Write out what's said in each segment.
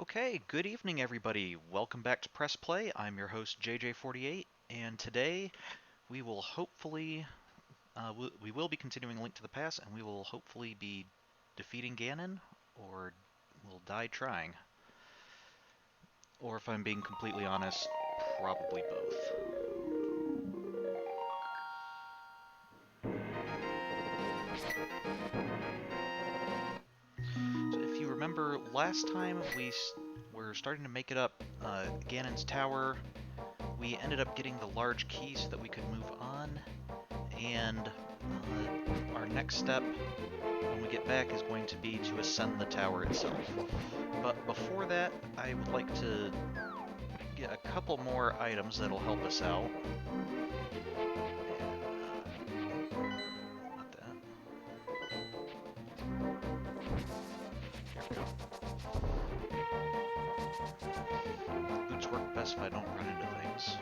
Okay, good evening everybody. Welcome back to Press Play. I'm your host JJ48, and today we will hopefully we will be continuing Link to the Past, and we will hopefully be defeating Ganon, or we'll die trying. Or if I'm being completely honest, probably both. So if you remember last time we were starting to make it up Ganon's tower. We ended up getting the large key so that we could move on, and our next step when we get back is going to be to ascend the tower itself. But before that, I would like to get a couple more items that'll help us out. Not that. There we go. Boots work best if I don't run into things.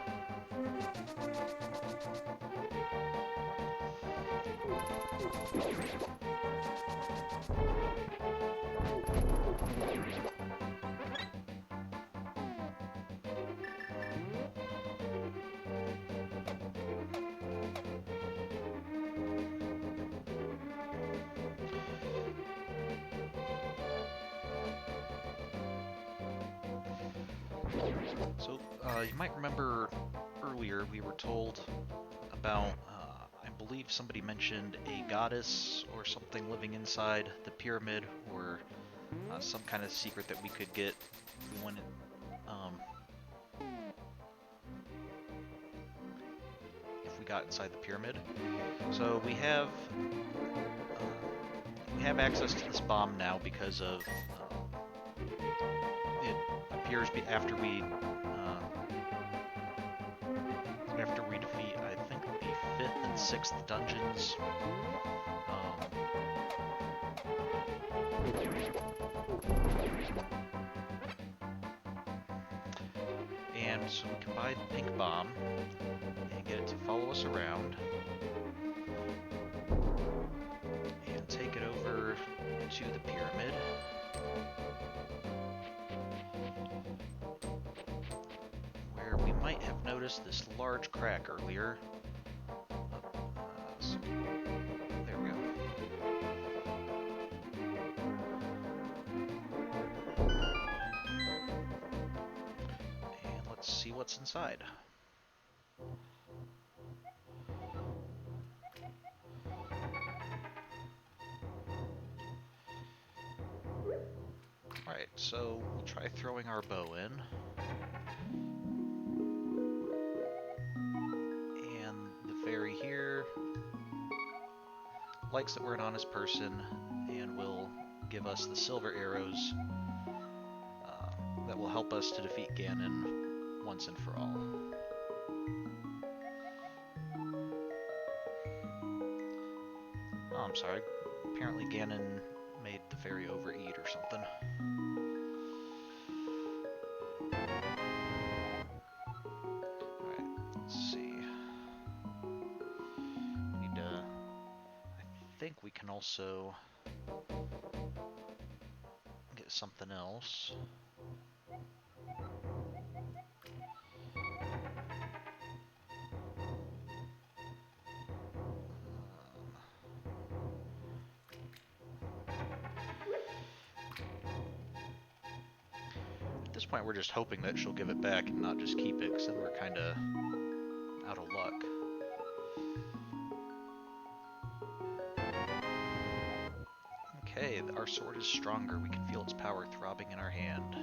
So, you might remember earlier we were told about, I believe somebody mentioned a goddess or something living inside the pyramid, or some kind of secret that we could get if we wanted. If we got inside the pyramid. So we have access to this bomb now because of it appears after we defeat, I think, the 5th and 6th dungeons. And so we can buy the pink bomb and get it to follow us around and take it over to the pyramid. Where we might have noticed this large crack earlier. So there we go. And let's see what's inside. Alright, so we'll try throwing our bow in. And the fairy here likes that we're an honest person and will give us the silver arrows that will help us to defeat Ganon once and for all. Oh, I'm sorry. Apparently Ganon made the fairy overeat or something. Alright, let's see. We need to... I think we can also get something else. At this point, we're just hoping that she'll give it back and not just keep it, because then we're kind of out of luck. Okay, our sword is stronger. We can feel its power throbbing in our hand.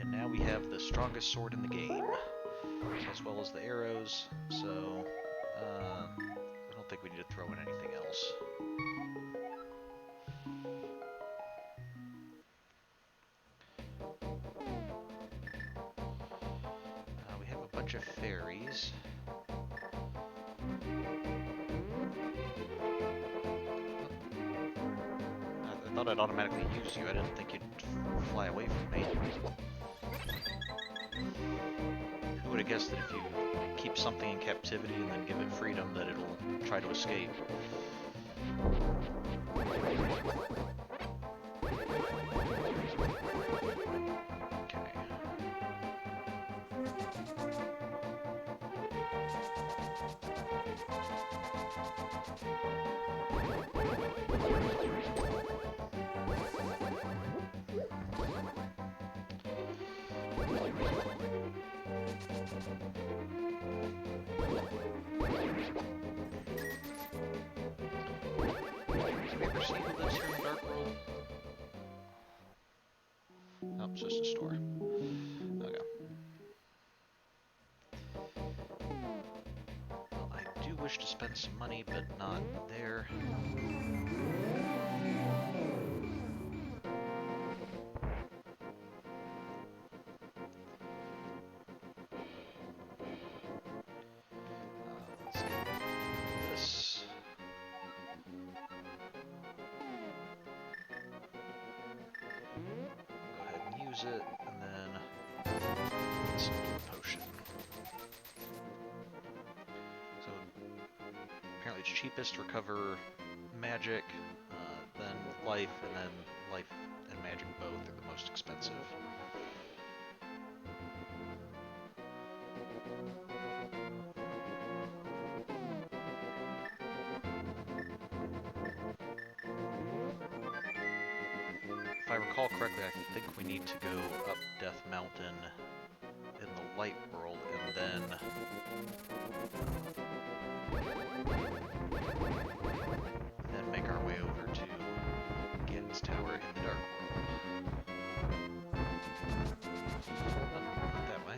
And now we have the strongest sword in the game, as well as the arrows, so I don't think we need to throw in anything else. We have a bunch of fairies. I thought I'd automatically use you. I didn't think you'd fly away from me. Who would have guessed that if you keep something in captivity and then give it freedom, that it'll try to escape? Have you ever seen who lives here in the Dark World? Oh, it's just a store. Okay. Well, I do wish to spend some money, but not there. Let's get this. Go ahead and use it, and then let's do a potion. So apparently it's cheapest to recover magic, then life, and then life and magic both are the most expensive. If I recall correctly, I think we need to go up Death Mountain in the light world, and then make our way over to Ganon's Tower in the Dark World. Oh, not that way.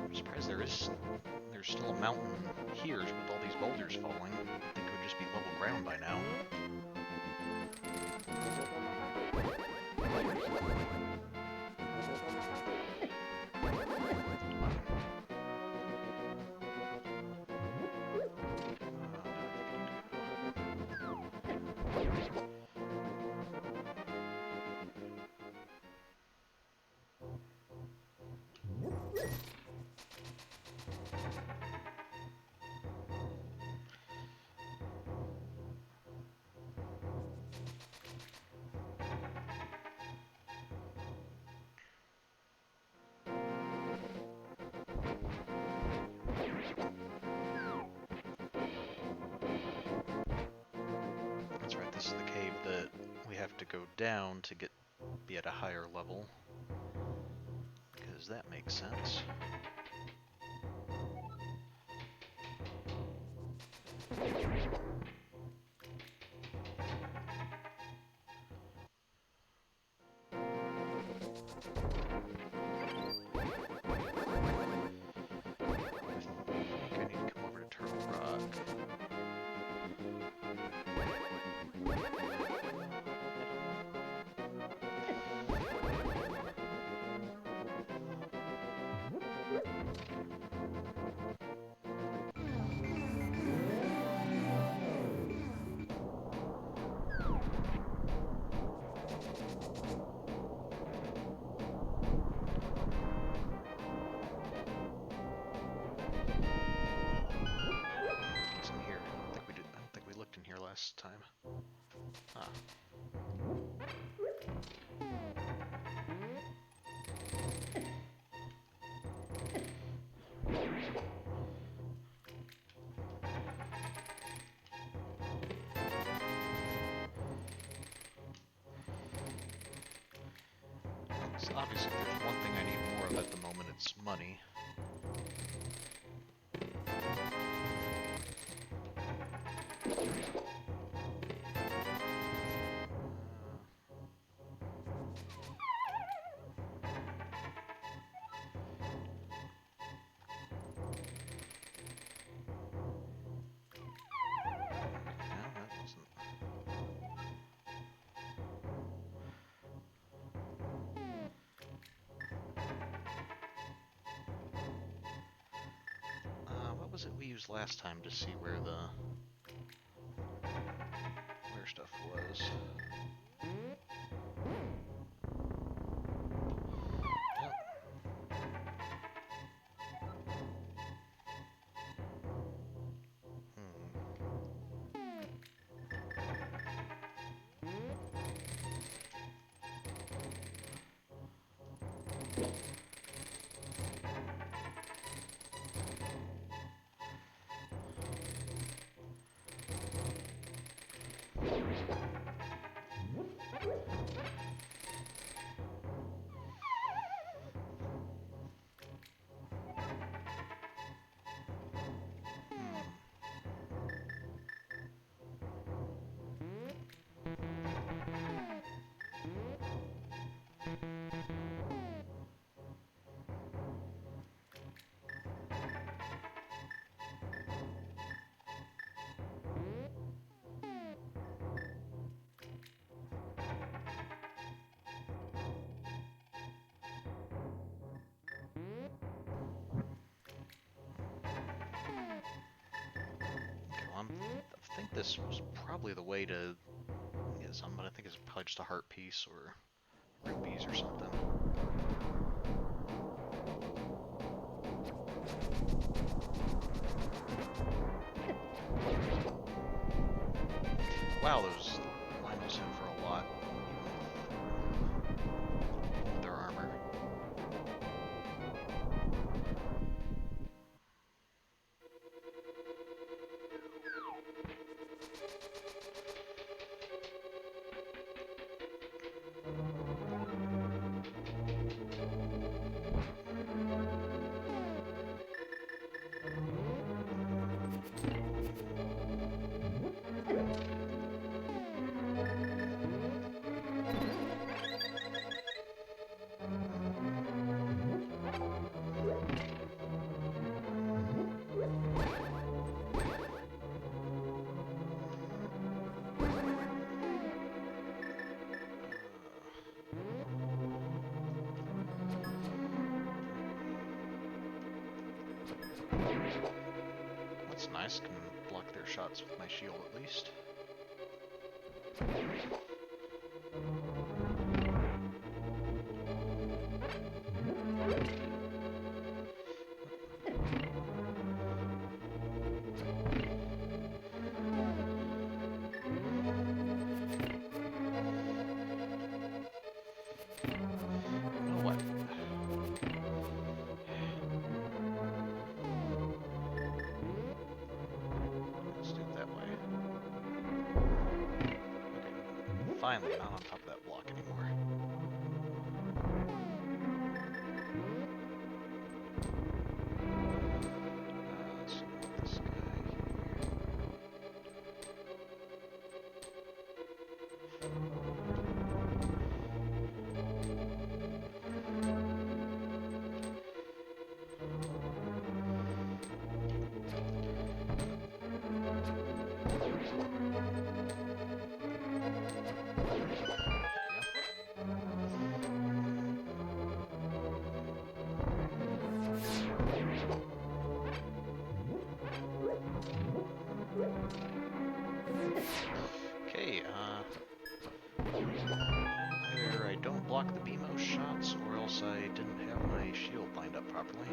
I'm surprised there's still a mountain here with all these boulders falling. I think it would just be level ground by now. That's right, this is the cave that we have to go down to be at a higher level. Because that makes sense. Last time. Ah. So obviously, if there's one thing I need more of at the moment, it's money. What was it we used last time to see where stuff was? this was probably the way to get some, but I think it's probably just a heart piece or rubies or something. Wow, those Lymos hit for a lot, even with their armor. That's nice, can block their shots with my shield at least. Finally, not on top of that block anymore. Let's see this guy either I don't block the BMO shots, or else I didn't have my shield lined up properly.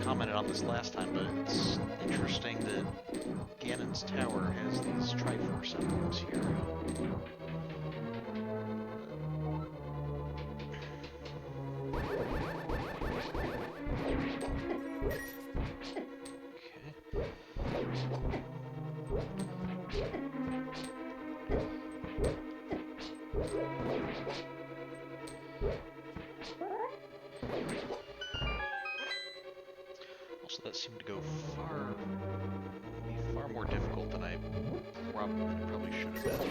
Commented on this last time, but it's interesting that Ganon's tower has these Triforce emblems here. So that seemed to go far more difficult than I probably should have done.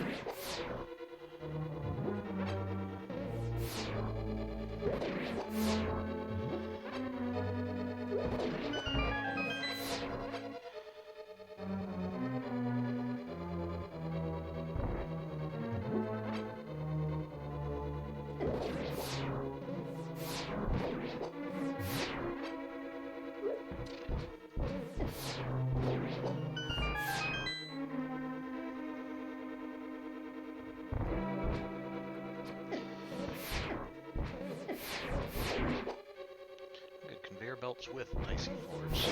worlds with icy floors.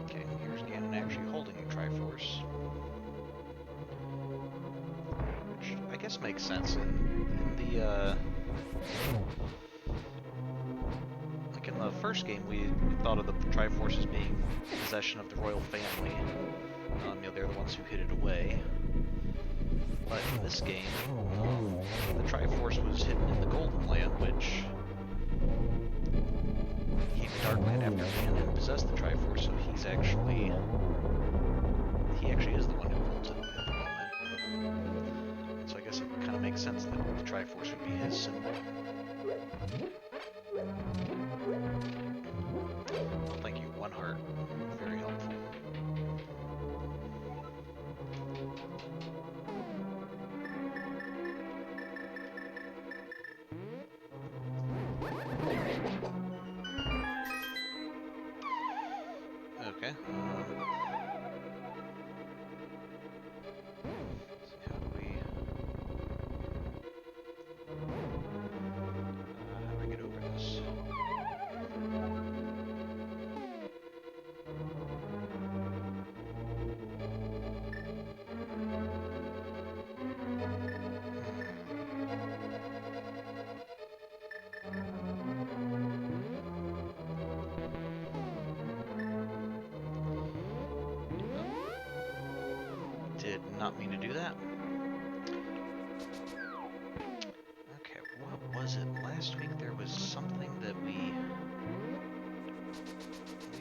Okay, here's Ganon actually holding a Triforce. Which I guess makes sense in the like in the first game we thought of the Triforce as being possession of the royal family. You know, they're the ones who hid it away. But in this game, the Triforce was hidden in the Golden Land, which became the Dark Land after Ganon possessed the Triforce, so he actually is the one who holds it at the moment. So I guess it kind of makes sense that the Triforce would be his symbol. Well, thank you, 1 heart. Very helpful. Okay. So how do we get over this? Did not mean to do that. Okay, what was it? Last week there was something that we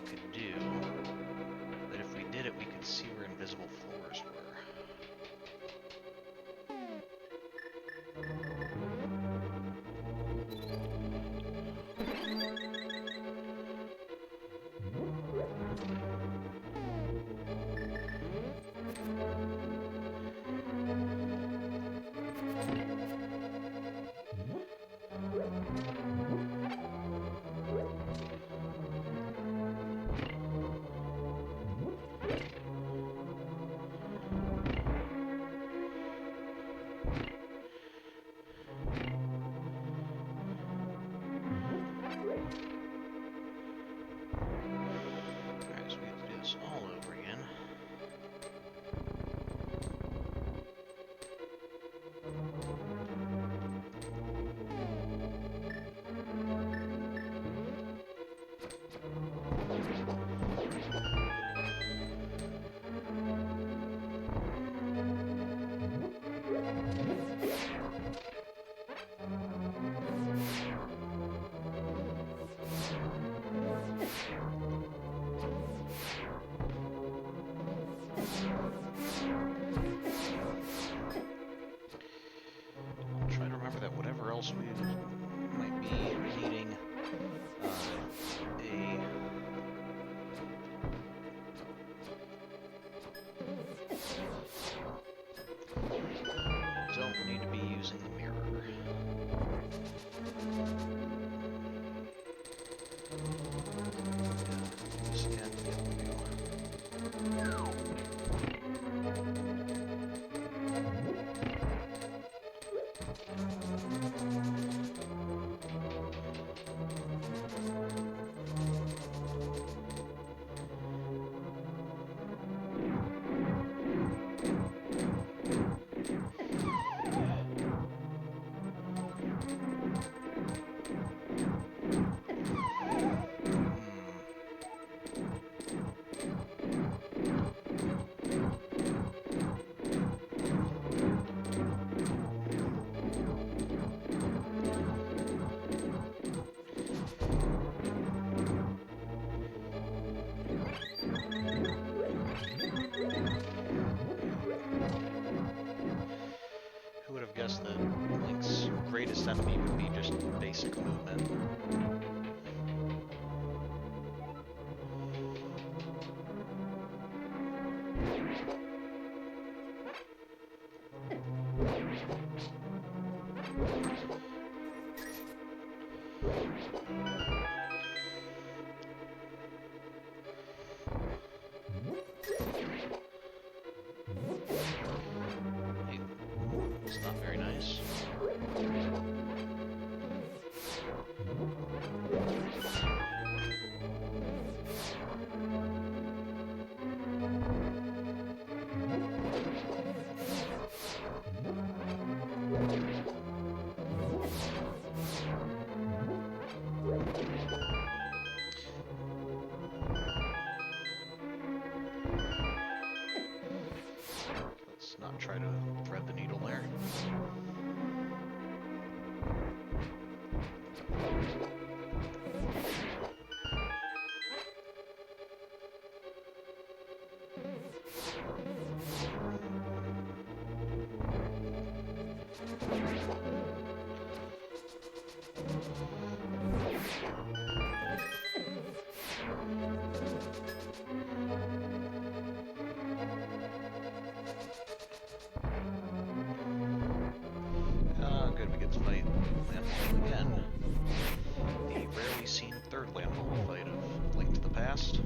could do, that if we did it we could see where invisible floors were. else we might be needing don't need to be using the mirror. This again, who would have guessed that Link's greatest enemy would be just basic movement? It's not very nice. Let's not try to thread the needle there. Good, we get to fight Lamp again. The rarely seen third Lamp fight of Link to the Past.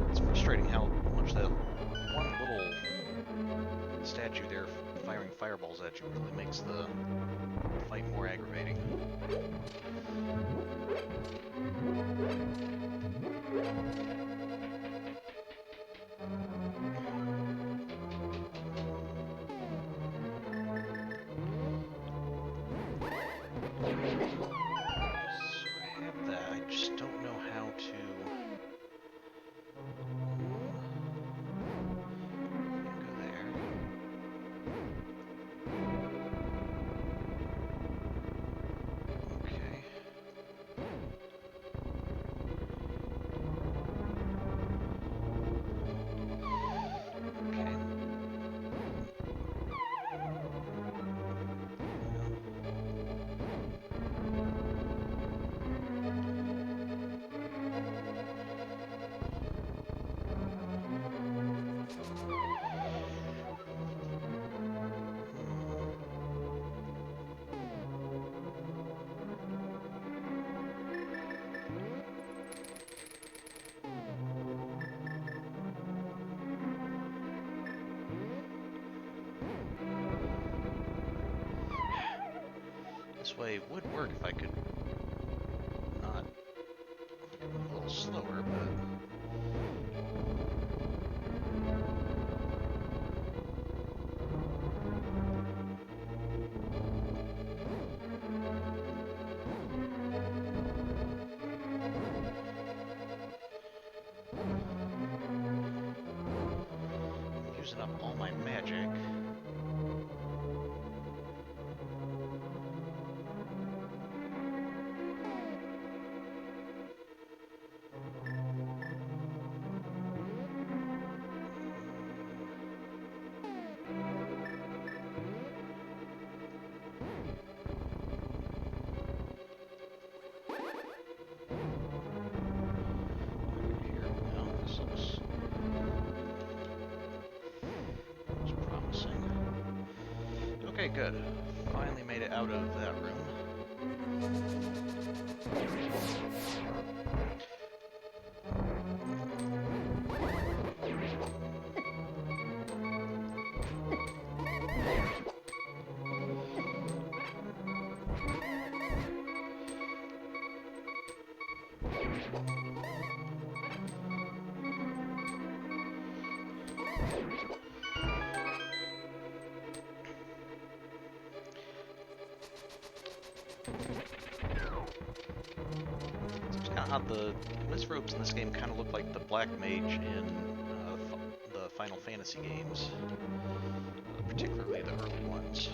It's frustrating how much that one little statue there firing fireballs at you really makes the fight more aggravating. This way would work if I could not move a little slower, but I'm using up all my magic. Okay, good. Finally made it out of that room. It's kind of odd, the Misropes in this game kind of look like the Black Mage in the Final Fantasy games, particularly the early ones.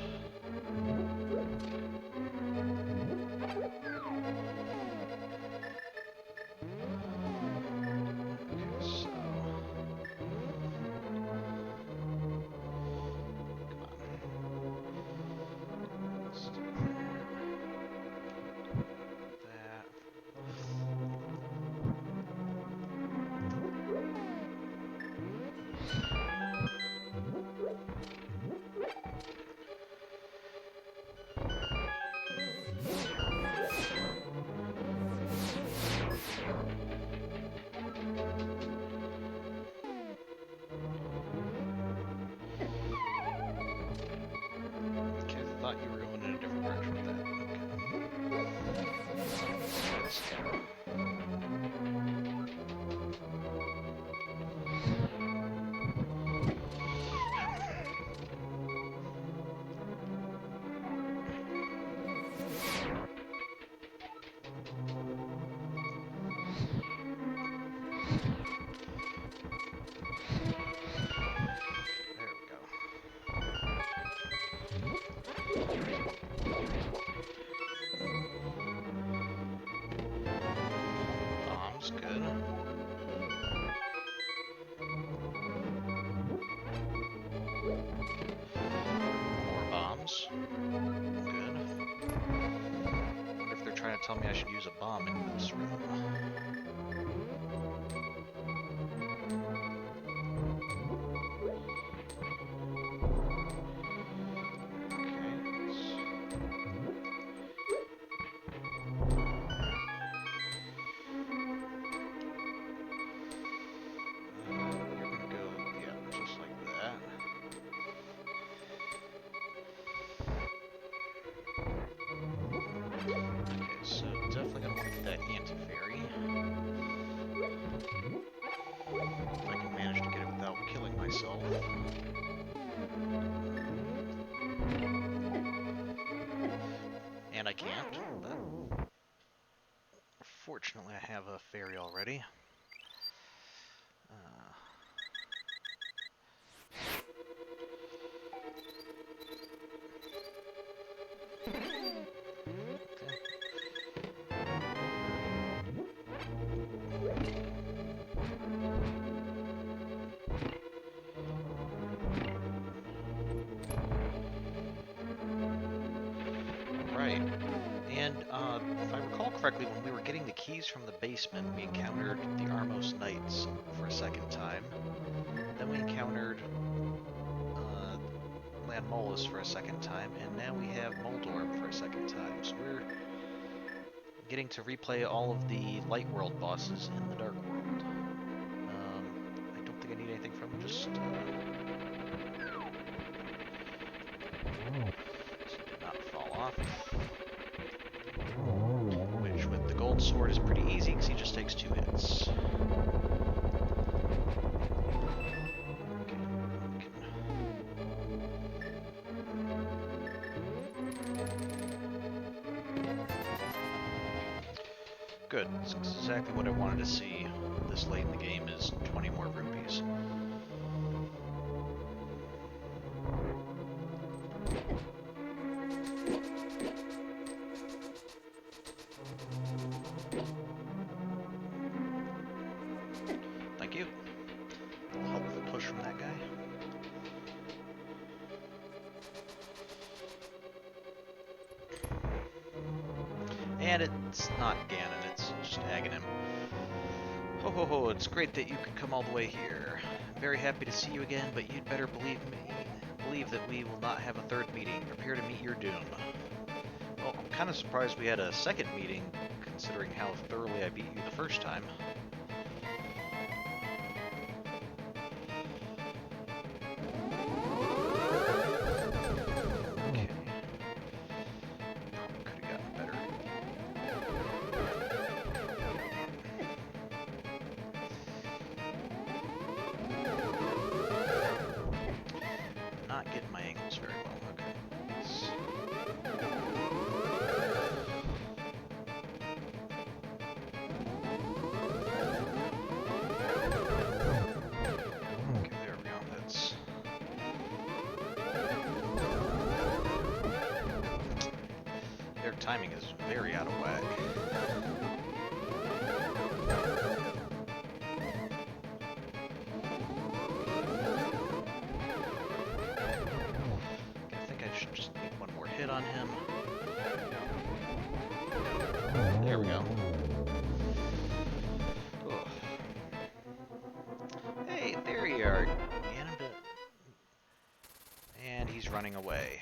thought you were going in a different direction with that. Okay. Bombs, good. More bombs. Good. Wonder if they're trying to tell me I should use a bomb in this room. So definitely gonna want to get that anti-fairy. If I can manage to get it without killing myself. And I can't, but fortunately I have a fairy already. Right. And if I recall correctly, when we were getting the keys from the basement, we encountered the Armos Knights for a second time. Then we encountered Landmolus for a second time, and now we have Moldorm for a second time. So we're getting to replay all of the Light World bosses in the Dark World. I don't think I need anything from them, just... so did not fall off. Which, with the gold sword, is pretty easy, because he just takes 2 hits. Good. That's exactly what I wanted to see this late in the game, is 20 more rupees. Thank you. A little helpful push from that guy. And it's not Ganon, it's just Ganon. Ho ho ho, it's great that you could come all the way here. I'm very happy to see you again, but you'd better believe that we will not have a third meeting. Prepare to meet your doom. Well, I'm kind of surprised we had a second meeting, considering how thoroughly I beat you the first time. Timing is very out of whack. I think I should just make one more hit on him. There we go. Ugh. Hey, there you are. And he's running away.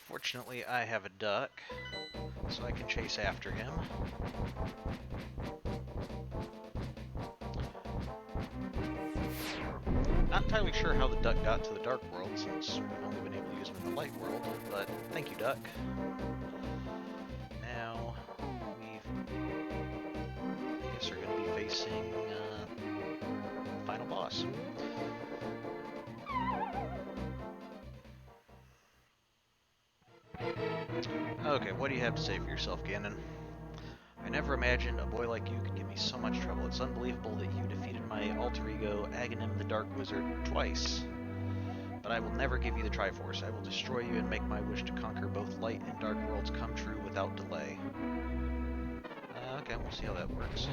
Fortunately, I have a duck, so I can chase after him. Not entirely sure how the duck got to the dark world, since we've only been able to use him in the light world, but thank you, duck. Now, I guess we're going to be facing the final boss. Okay, what do you have to say for yourself, Ganon? I never imagined a boy like you could give me so much trouble. It's unbelievable that you defeated my alter ego, Aghanim the Dark Wizard, twice. But I will never give you the Triforce. I will destroy you and make my wish to conquer both light and dark worlds come true without delay. Okay, we'll see how that works.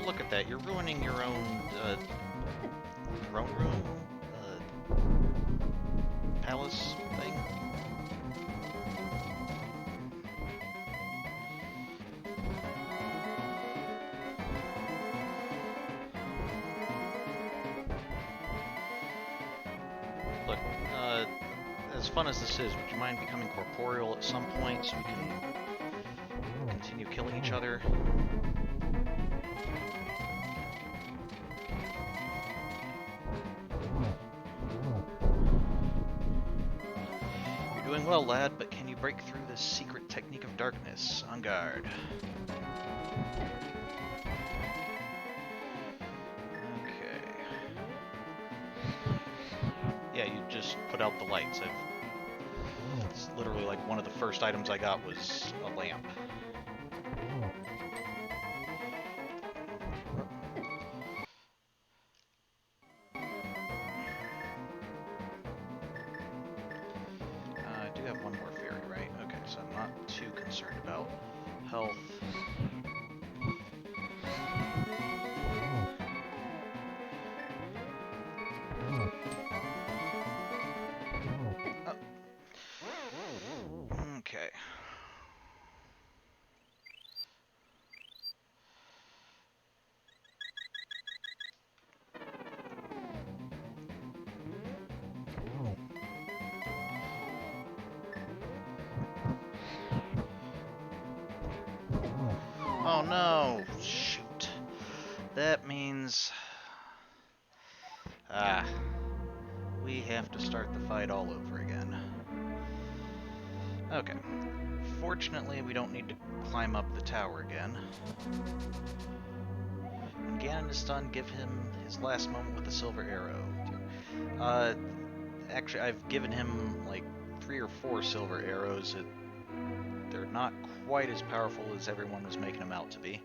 Look at that, you're ruining your own throne room, palace thing. Look, as fun as this is, would you mind becoming corporeal at some point so we can continue killing each other? Doing well, lad, but can you break through this secret technique of darkness? On guard. Okay. Yeah, you just put out the lights. It's literally like one of the first items I got was a lamp. So I'm not too concerned about health. Oh. Okay. Oh no! Shoot. That means... we have to start the fight all over again. Okay. Fortunately, we don't need to climb up the tower again. When Ganon is done, give him his last moment with the silver arrow. Actually, I've given him like 3 or 4 silver arrows. They're not quite as powerful as everyone was making them out to be.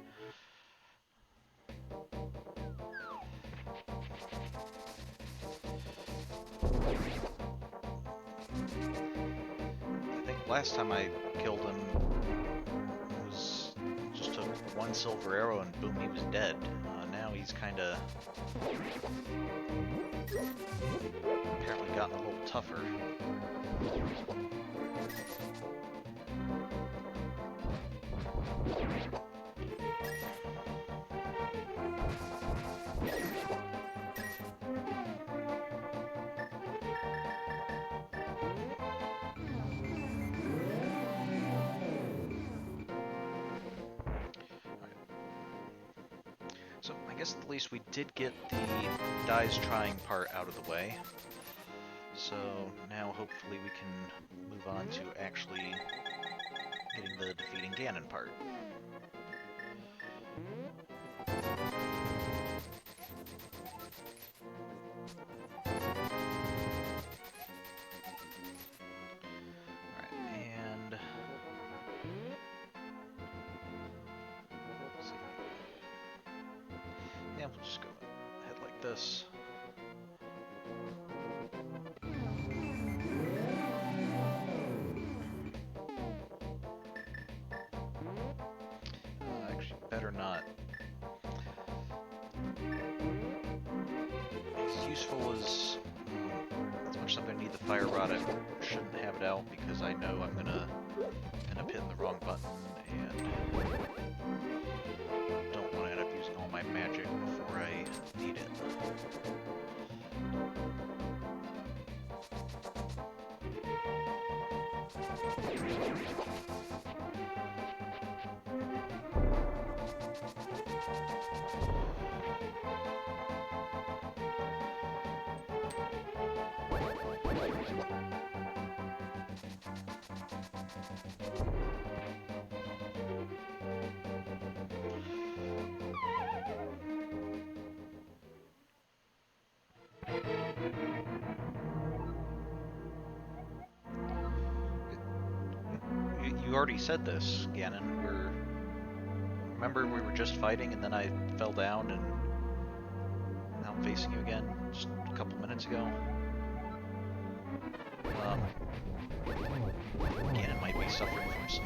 I think last time I killed him was just took 1 silver arrow and boom, he was dead. Now he's kind of apparently gotten a little tougher. So I guess at least we did get the dies trying part out of the way. So now hopefully we can move on to actually getting the defeating Ganon part. Alright, and... let's see. Yeah, we'll just go ahead like this. Actually, better not. useful as much as I need the fire rod, I shouldn't have it out because I know I'm gonna end up hitting the wrong button and don't want to end up using all my magic before I need it. You already said this, Ganon. Remember we were just fighting and then I fell down and now I'm facing you again just a couple minutes ago? Ganon might be suffering from some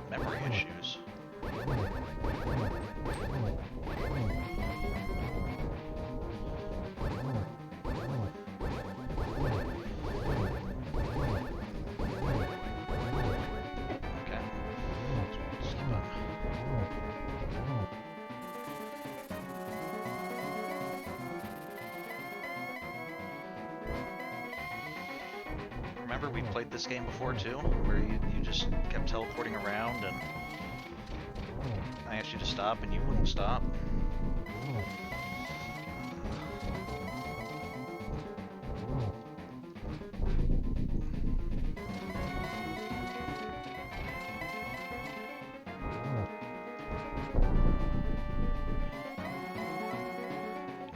memory issues. Remember we played this game before too, where you just kept teleporting around and I asked you to stop and you wouldn't stop?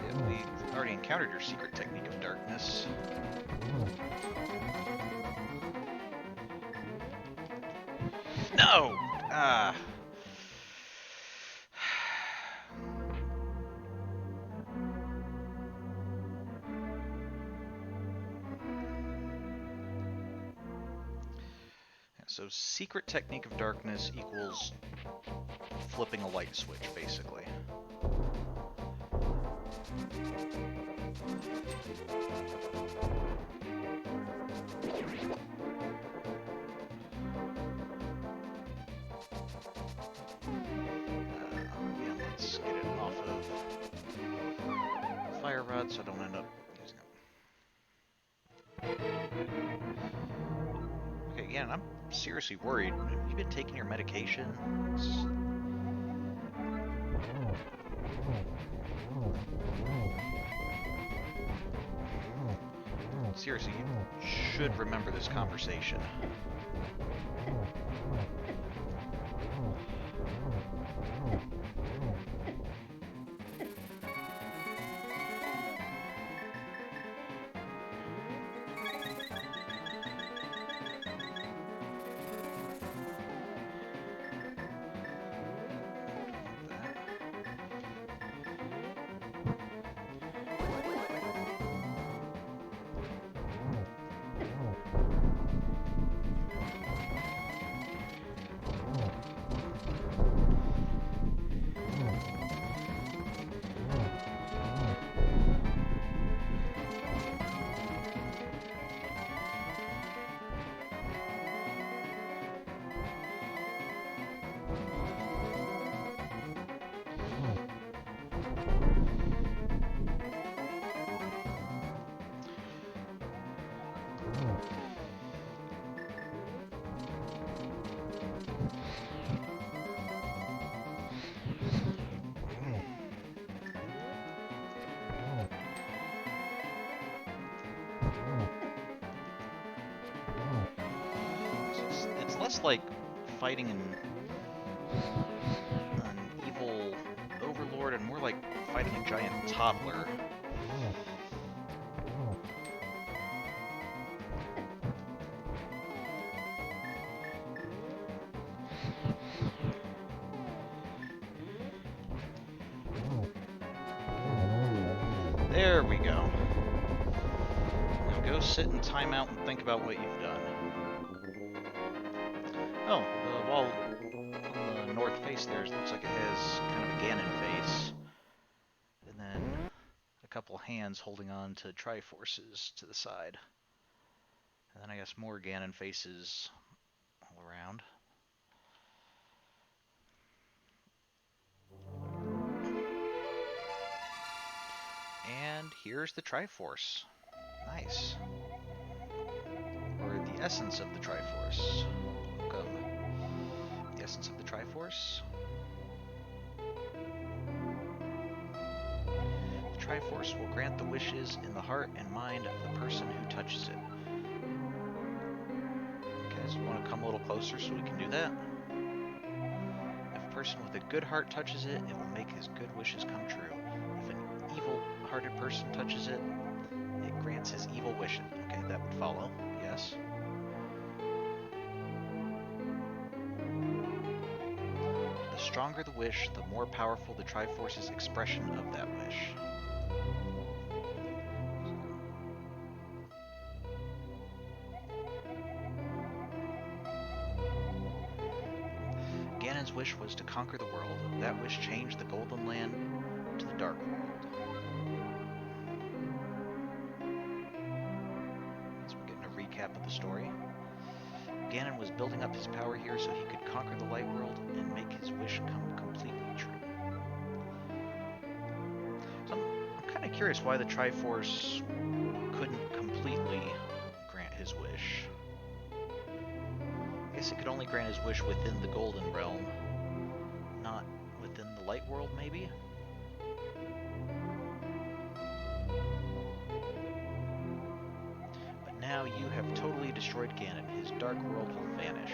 Yeah, we already encountered your secret technique of darkness. No! Ah. So secret technique of darkness equals flipping a light switch, basically. Yeah, let's get it off of fire rod so I don't end up using it. Okay, yeah, I'm seriously worried. Have you been taking your medication? Seriously, you should remember this conversation. It's less like fighting an evil overlord and more like fighting a giant toddler. There we go. Now go sit in timeout and think about what you've done. Oh, the wall on the north face there looks like it has kind of a Ganon face. And then a couple hands holding on to Triforces to the side. And then I guess more Ganon faces all around. And here's the Triforce. Nice. Or the essence of the Triforce. Welcome. The essence of the Triforce. The Triforce will grant the wishes in the heart and mind of the person who touches it. Okay, so we want to come a little closer so we can do that. If a person with a good heart touches it, it will make his good wishes come true. If an evil-hearted person touches it, it grants his evil wishes. Okay, that would follow. Yes. The stronger the wish, the more powerful the Triforce's expression of that wish. Ganon's wish was to conquer the world. That wish changed the Golden Land to the Dark World. So we're getting a recap of the story. Ganon was building up his power here so he could conquer the Light World and make his wish come completely true. So I'm kind of curious why the Triforce couldn't completely grant his wish. I guess it could only grant his wish within the Golden Realm, not within the Light World, maybe? But now you have totally destroyed Ganon. His Dark World will vanish.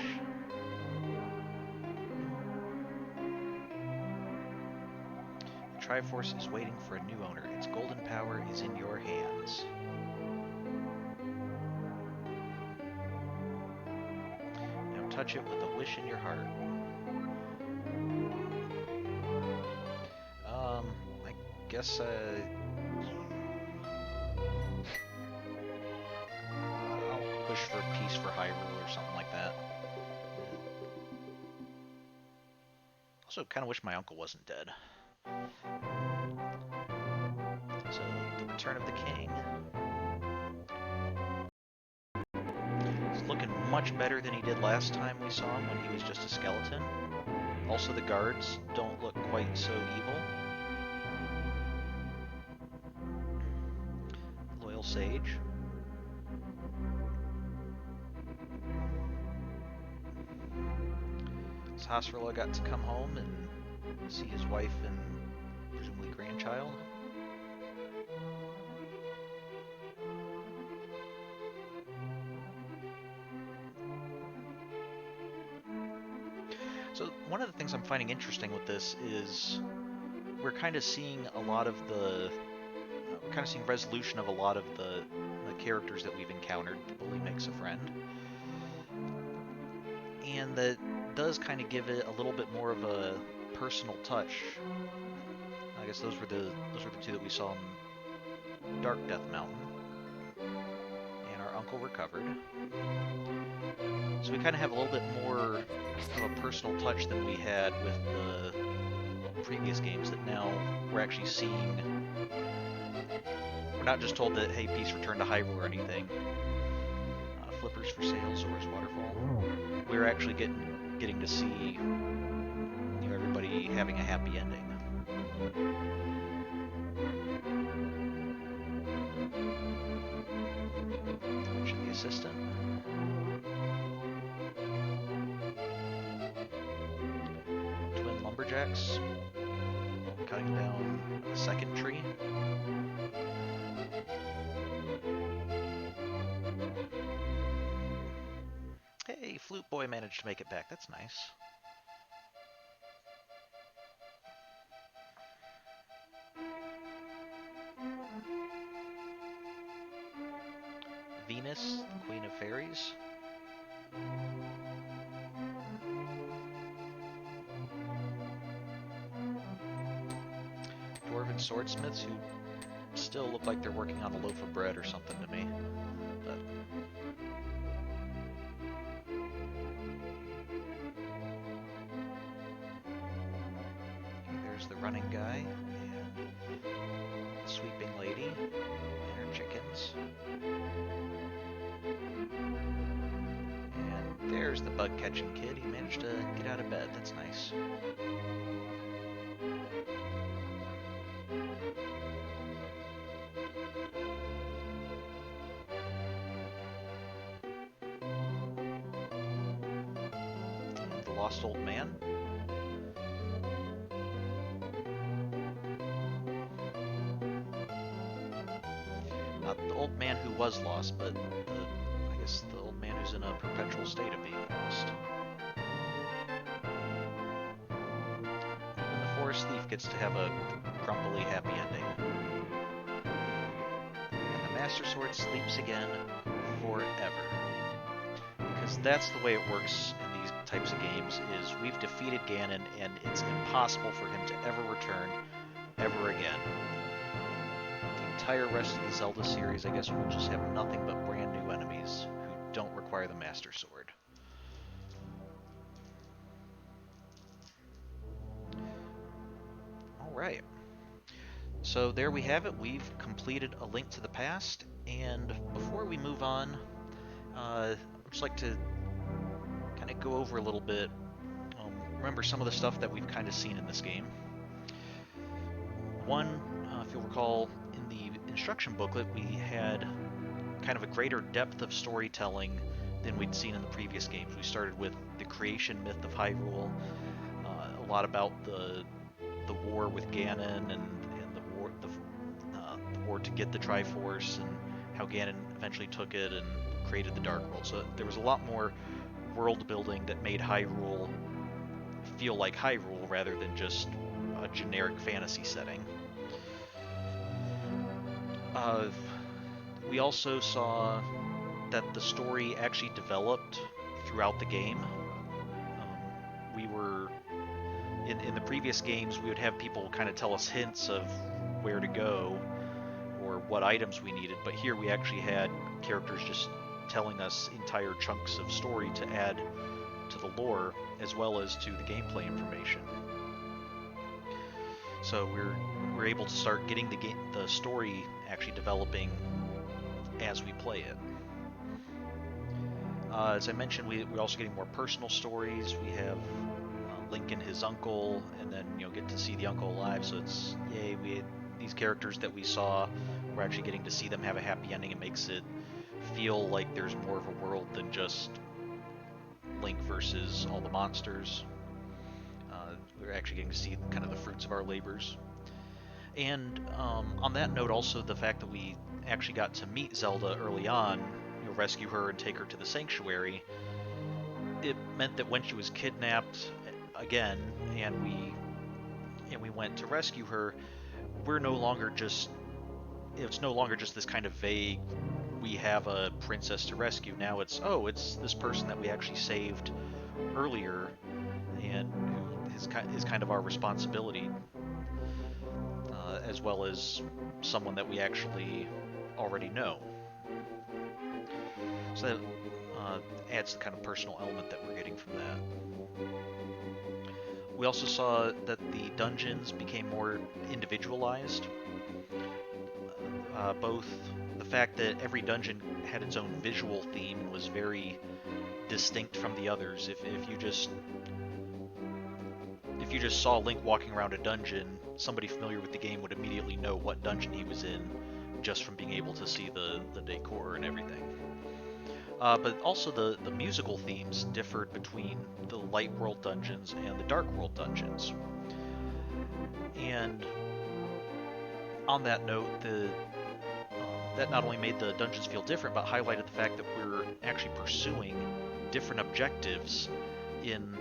The Triforce is waiting for a new owner. Its golden power is in your hands. Touch it with a wish in your heart. I guess, I'll push for peace for Hyrule or something like that. Also, kind of wish my uncle wasn't dead. So, the return of the king. He's looking much better than he did last time we saw him when he was just a skeleton. Also, the guards don't look quite so evil. Loyal Sage. Hasrilla got to come home and see his wife and presumably grandchild. So one of the things I'm finding interesting with this is we're kind of seeing a lot of the resolution of a lot of the characters that we've encountered. The bully makes a friend, and that does kind of give it a little bit more of a personal touch. I guess those were the two that we saw in Dark Death Mountain, and our uncle recovered. So we kind of have a little bit more of a personal touch than we had with the previous games, that now we're actually seeing. We're not just told that, hey, peace, return to Hyrule or anything. Flippers for sale, Zora's Waterfall. We're actually getting to see, everybody having a happy ending. Mention the assistant. Twin lumberjacks cutting down a second tree. Hey, Flute Boy managed to make it back. That's nice. Venus, the Queen of Fairies. Dwarven swordsmiths who still look like they're working on a loaf of bread or something to me. But okay, there's the running guy and the sweeping lady. Sirens. And there's the bug-catching kid. He managed to get out of bed. That's nice. The lost old man. Not the old man who was lost, but I guess the old man who's in a perpetual state of being lost. And the forest thief gets to have a grumpily happy ending. And the Master Sword sleeps again forever. Because that's the way it works in these types of games, is we've defeated Ganon and it's impossible for him to ever return ever again. The entire rest of the Zelda series, I guess, will just have nothing but brand new enemies who don't require the Master Sword. Alright. So there we have it. We've completed A Link to the Past, and before we move on, I'd just like to kind of go over a little bit, remember some of the stuff that we've kind of seen in this game. One, if you'll recall, in the instruction booklet we had kind of a greater depth of storytelling than we'd seen in the previous games. We started with the creation myth of Hyrule, a lot about the war with Ganon and the war to get the Triforce, and how Ganon eventually took it and created the Dark World. So there was a lot more world building that made Hyrule feel like Hyrule rather than just a generic fantasy setting. We also saw that the story actually developed throughout the game. We were in the previous games, we would have people kind of tell us hints of where to go or what items we needed, but here we actually had characters just telling us entire chunks of story to add to the lore as well as to the gameplay information. So we're able to start getting the story actually developing as we play it. As I mentioned, we're also getting more personal stories. We have Link and his uncle, and then get to see the uncle alive. So it's yay! These characters that we saw, we're actually getting to see them have a happy ending. It makes it feel like there's more of a world than just Link versus all the monsters. We're actually getting to see kind of the fruits of our labors. And on that note, also the fact that we actually got to meet Zelda early on, rescue her and take her to the sanctuary, it meant that when she was kidnapped again and we went to rescue her, it's no longer just this kind of vague, we have a princess to rescue. Now it's this person that we actually saved earlier and who is kind of our responsibility, as well as someone that we actually already know. So that adds the kind of personal element that we're getting from that. We also saw that the dungeons became more individualized. Both the fact that every dungeon had its own visual theme and was very distinct from the others. If you just saw Link walking around a dungeon, somebody familiar with the game would immediately know what dungeon he was in just from being able to see the decor and everything. But also the musical themes differed between the Light World dungeons and the Dark World dungeons. And on that note, that not only made the dungeons feel different, but highlighted the fact that we're actually pursuing different objectives in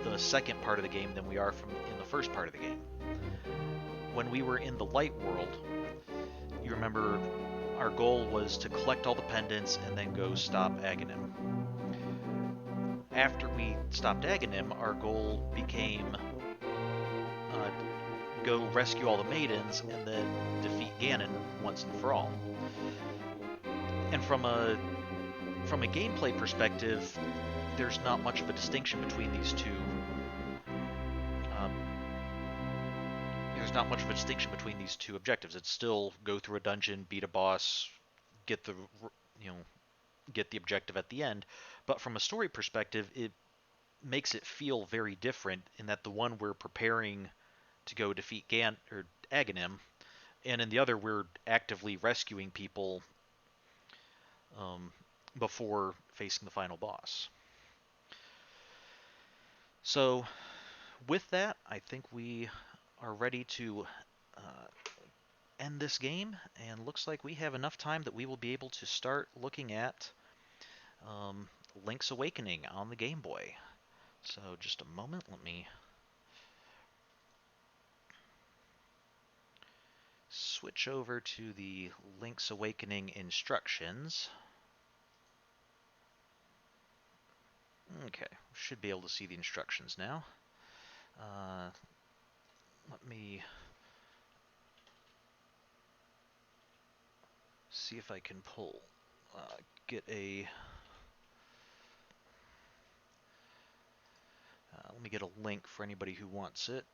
the second part of the game than we are in the first part of the game. When we were in the Light World, you remember our goal was to collect all the pendants and then go stop Aghanim. After we stopped Aghanim, our goal became go rescue all the maidens and then defeat Ganon once and for all. And from a gameplay perspective, there's not much of a distinction between these two. There's not much of a distinction between these two objectives. It's still go through a dungeon, beat a boss, get the you know get the objective at the end. But from a story perspective, it makes it feel very different in that the one we're preparing to go defeat Aghanim, and in the other we're actively rescuing people um, before facing the final boss. So with that, I think we are ready to uh, end this game, and looks like we have enough time that we will be able to start looking at um, Link's Awakening on the Game Boy. So just a moment, let me switch over to the Link's Awakening instructions. Okay, should be able to see the instructions now. Let me see if I can get a, let me get a link for anybody who wants it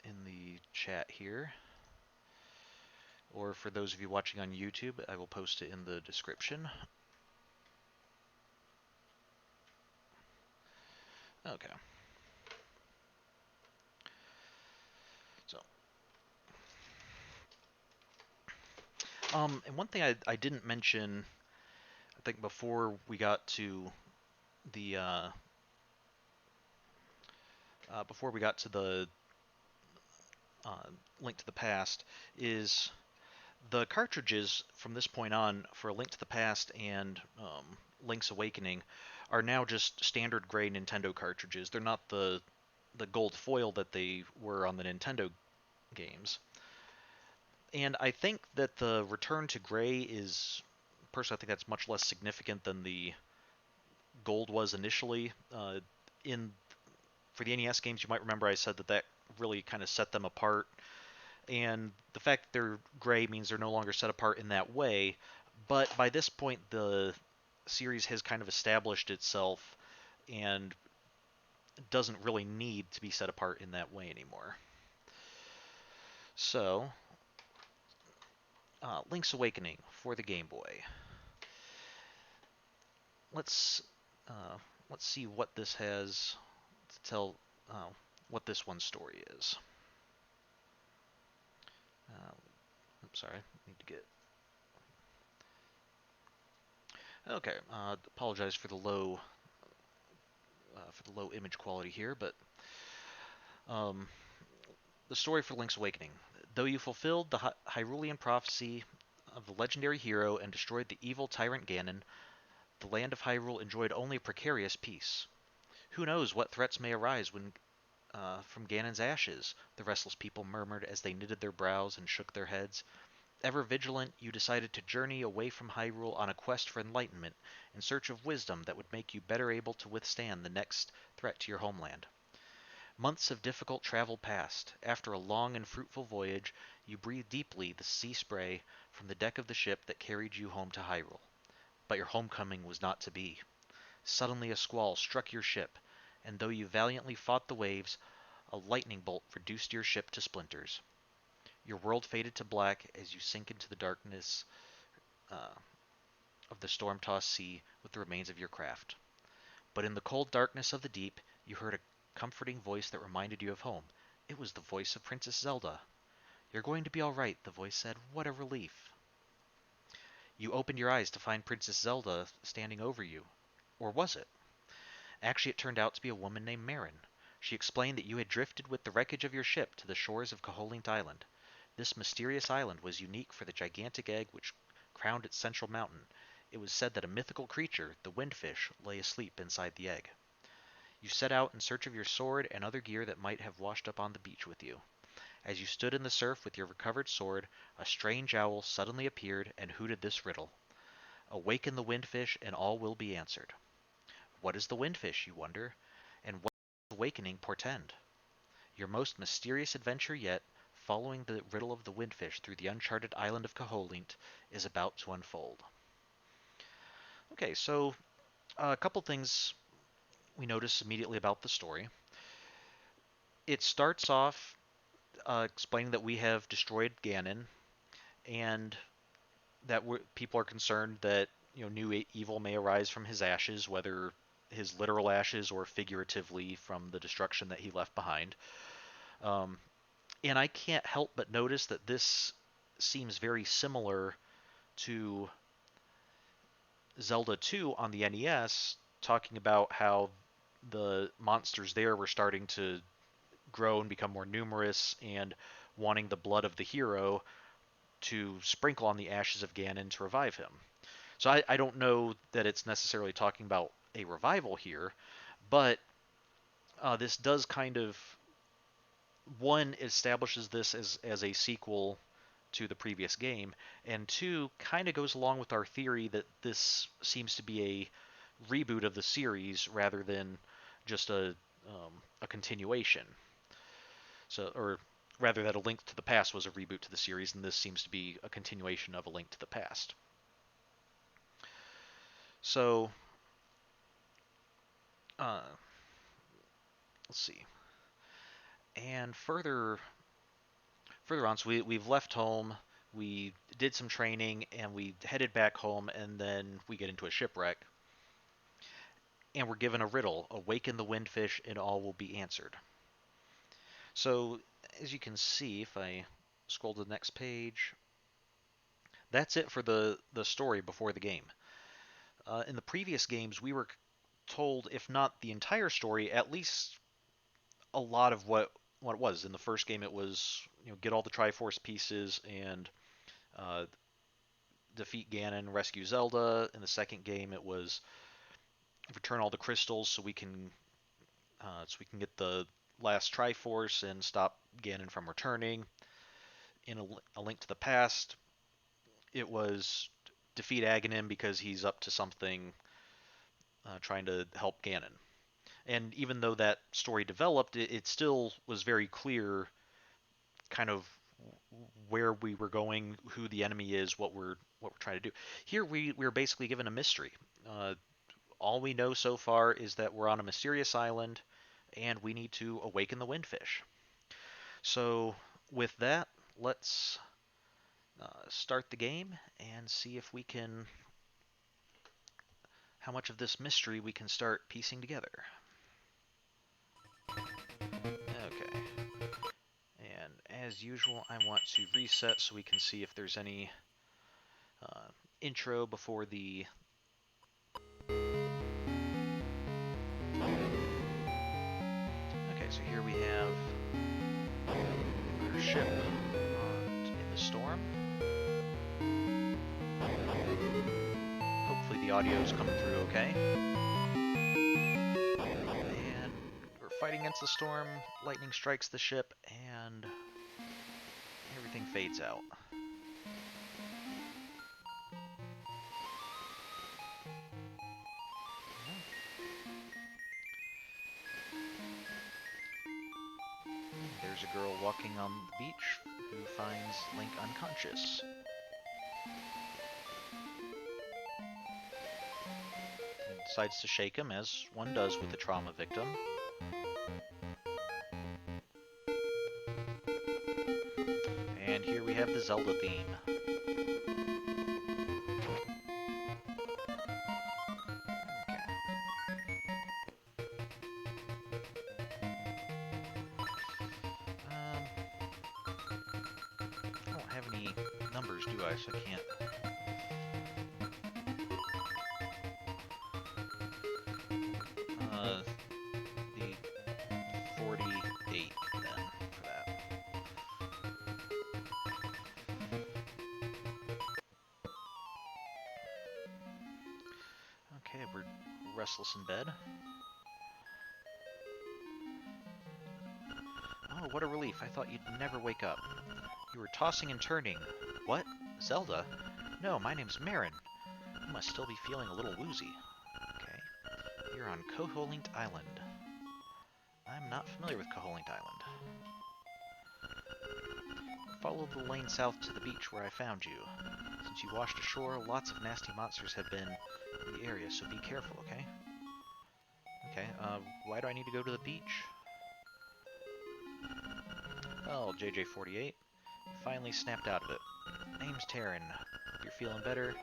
in the chat here. Or for those of you watching on YouTube, I will post it in the description. Okay. So, and one thing I didn't mention, I think before we got to the Link to the Past, is the cartridges from this point on for A Link to the Past and Link's Awakening are now just standard gray Nintendo cartridges. They're not the gold foil that they were on the Nintendo games. And I think that the return to gray is, personally, I think that's much less significant than the gold was initially. In For the NES games, you might remember I said that really kind of set them apart. And the fact that they're gray means they're no longer set apart in that way. But by this point, the series has kind of established itself and doesn't really need to be set apart in that way anymore. So, Link's Awakening for the Game Boy. Let's see what this has to tell, what this one's story is. I'm sorry, I need to get. Okay, apologize for the low image quality here, but the story for Link's Awakening. Though you fulfilled the Hyrulean prophecy of the legendary hero and destroyed the evil tyrant Ganon, the land of Hyrule enjoyed only a precarious peace. Who knows what threats may arise from Ganon's ashes, the restless people murmured as they knitted their brows and shook their heads. Ever vigilant, you decided to journey away from Hyrule on a quest for enlightenment, in search of wisdom that would make you better able to withstand the next threat to your homeland. Months of difficult travel passed. After a long and fruitful voyage, you breathed deeply the sea spray from the deck of the ship that carried you home to Hyrule. But your homecoming was not to be. Suddenly a squall struck your ship, and though you valiantly fought the waves, a lightning bolt reduced your ship to splinters. Your world faded to black as you sink into the darkness of the storm-tossed sea with the remains of your craft. But in the cold darkness of the deep, you heard a comforting voice that reminded you of home. It was the voice of Princess Zelda. You're going to be all right, the voice said. What a relief. You opened your eyes to find Princess Zelda standing over you. Or was it? Actually, it turned out to be a woman named Marin. She explained that you had drifted with the wreckage of your ship to the shores of Koholint Island. This mysterious island was unique for the gigantic egg which crowned its central mountain. It was said that a mythical creature, the windfish, lay asleep inside the egg. You set out in search of your sword and other gear that might have washed up on the beach with you. As you stood in the surf with your recovered sword, a strange owl suddenly appeared and hooted this riddle. Awaken the windfish and all will be answered. What is the windfish, you wonder? And what does awakening portend? Your most mysterious adventure yet, following the riddle of the windfish through the uncharted island of Koholint, is about to unfold. Okay, so a couple things we notice immediately about the story. It starts off explaining that we have destroyed Ganon, and that people are concerned that new evil may arise from his ashes, whether his literal ashes or figuratively from the destruction that he left behind. Um, and I can't help but notice that this seems very similar to Zelda II on the NES, talking about how the monsters there were starting to grow and become more numerous and wanting the blood of the hero to sprinkle on the ashes of Ganon to revive him. So I don't know that it's necessarily talking about a revival here, but this does kind of, one, establishes this as a sequel to the previous game, and two, kind of goes along with our theory that this seems to be a reboot of the series rather than just a continuation. So, or rather, that A Link to the Past was a reboot to the series, and this seems to be a continuation of A Link to the Past. So, uh, let's see. And further on, so we've left home, we did some training, and we headed back home, and then we get into a shipwreck, and we're given a riddle: awaken the windfish, and all will be answered. So, as you can see, if I scroll to the next page, that's it for the story before the game. In the previous games, we were told, if not the entire story, at least a lot of what it was. In the first game, it was get all the Triforce pieces and uh, defeat Ganon, rescue Zelda. In the second game, it was return all the crystals so we can get the last Triforce and stop Ganon from returning. In a Link to the Past, it was defeat Aghanim because he's up to something, trying to help Ganon. And even though that story developed, it still was very clear, kind of where we were going, who the enemy is, what we're trying to do. Here we're basically given a mystery. All we know so far is that we're on a mysterious island, and we need to awaken the windfish. So with that, let's start the game and see if we can, how much of this mystery we can start piecing together. Okay. And as usual, I want to reset so we can see if there's any intro before the... Okay, so here we have our ship in the storm. Hopefully the audio is coming through okay. And we're fighting against the storm, lightning strikes the ship, and everything fades out. There's a girl walking on the beach who finds Link unconscious. And decides to shake him, as one does with a trauma victim. And here we have the Zelda theme. I don't have any numbers, do I? So I can't... the 48 then, for that. Okay, we're restless in bed. Oh, what a relief. I thought you'd never wake up. You were tossing and turning. What? Zelda? No, my name's Marin. You must still be feeling a little woozy. Okay. You're on Koholint Island. I'm not familiar with Koholint Island. Follow the lane south to the beach where I found you. Since you washed ashore, lots of nasty monsters have been in the area, so be careful, okay? Okay, why do I need to go to the beach? Well, JJ48, you finally snapped out of it. Name's Taryn. Hope you're feeling better.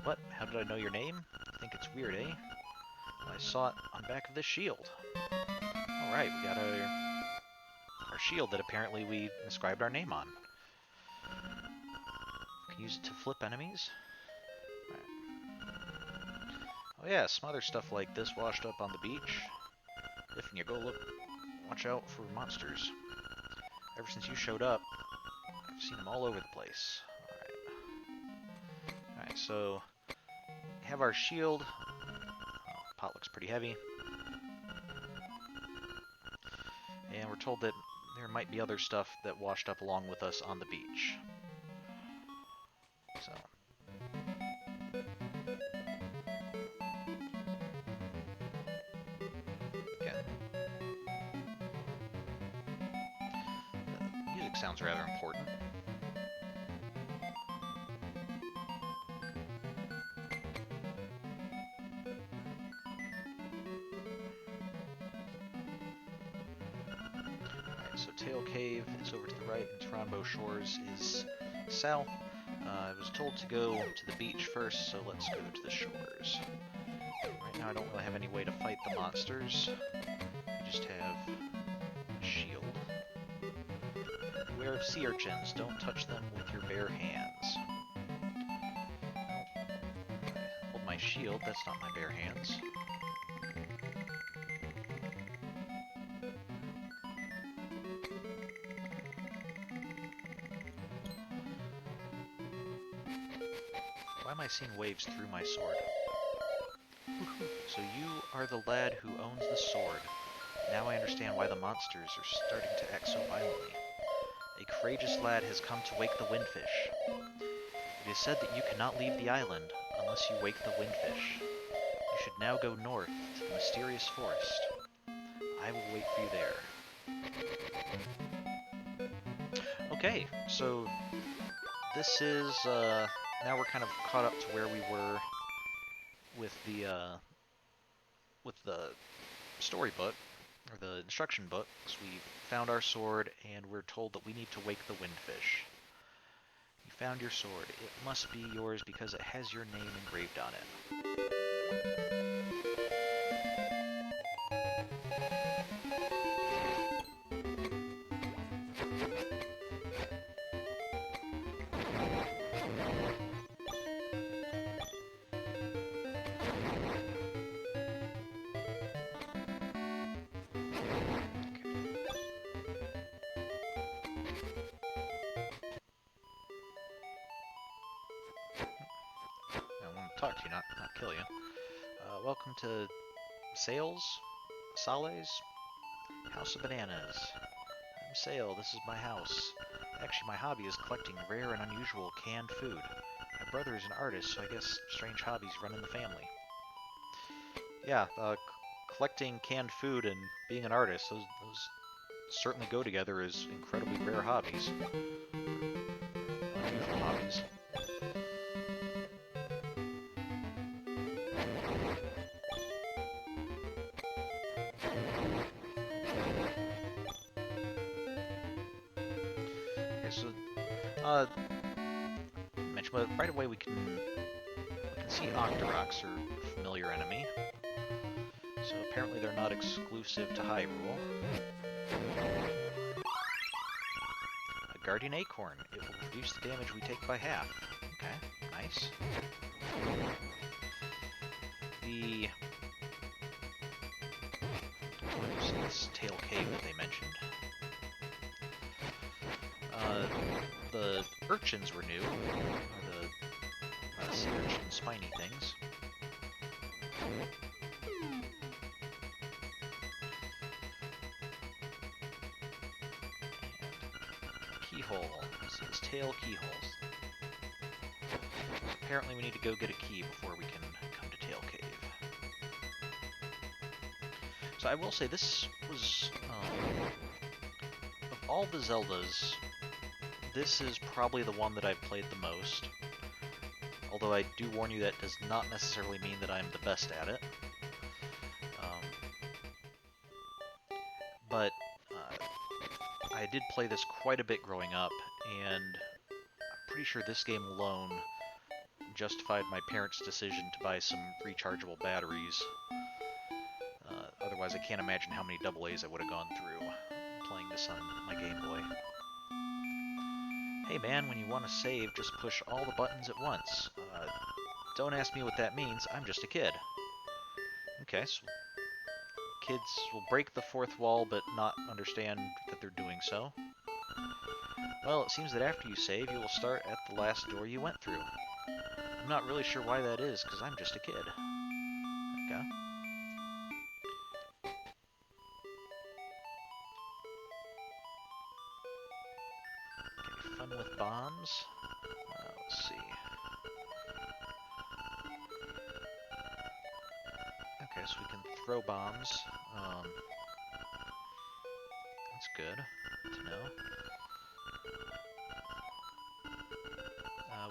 What? How did I know your name? I think it's weird, eh? Well, I saw it on the back of this shield. Alright, we got our shield that apparently we inscribed our name on. We can use it to flip enemies. Oh yeah, some other stuff like this washed up on the beach. If you go look, watch out for monsters. Ever since you showed up, I've seen them all over the place. Alright, so we have our shield. Pot looks pretty heavy. And we're told that there might be other stuff that washed up along with us on the beach. So. Again. The music sounds rather important. So Tail Cave is over to the right, and Tronbo Shores is south. I was told to go to the beach first, so let's go to the shores. Right now I don't really have any way to fight the monsters. I just have a shield. Beware of sea urchins. Don't touch them with your bare hands. Hold my shield. That's not my bare hands. Why am I seeing waves through my sword? So you are the lad who owns the sword. Now I understand why the monsters are starting to act so violently. A courageous lad has come to wake the windfish. It is said that you cannot leave the island unless you wake the windfish. You should now go north to the mysterious forest. I will wait for you there. Okay, so this is, now we're kind of caught up to where we were with the story book, or the instruction book. So we found our sword, and we're told that we need to wake the windfish. You found your sword. It must be yours because it has your name engraved on it. Talk to you, not kill you. Welcome to Sale's House of Bananas. I'm Sale, this is my house. Actually, my hobby is collecting rare and unusual canned food. My brother is an artist, so I guess strange hobbies run in the family. Yeah, collecting canned food and being an artist, those certainly go together as incredibly rare hobbies. Unusual hobbies. Mention, but right away we can see Octoroks are a familiar enemy. So apparently they're not exclusive to Hyrule. A Guardian Acorn. It will reduce the damage we take by half. Okay, nice. What is this Tail Cave that they mentioned? The urchins were new, or the sea urchin spiny things. And keyhole. This is tail keyholes. Apparently we need to go get a key before we can come to Tail Cave. So I will say this was, of all the Zeldas, this is probably the one that I've played the most. Although I do warn you that does not necessarily mean that I'm the best at it. But I did play this quite a bit growing up, and I'm pretty sure this game alone justified my parents' decision to buy some rechargeable batteries. Otherwise, I can't imagine how many AA's I would have gone through playing this on my Game Boy. Hey man, when you want to save, just push all the buttons at once. Don't ask me what that means, I'm just a kid. Okay, so kids will break the fourth wall but not understand that they're doing so. Well, it seems that after you save, you will start at the last door you went through. I'm not really sure why that is, because I'm just a kid. Okay. Okay, fun with bombs. Let's see. Okay, so we can throw bombs. That's good to know.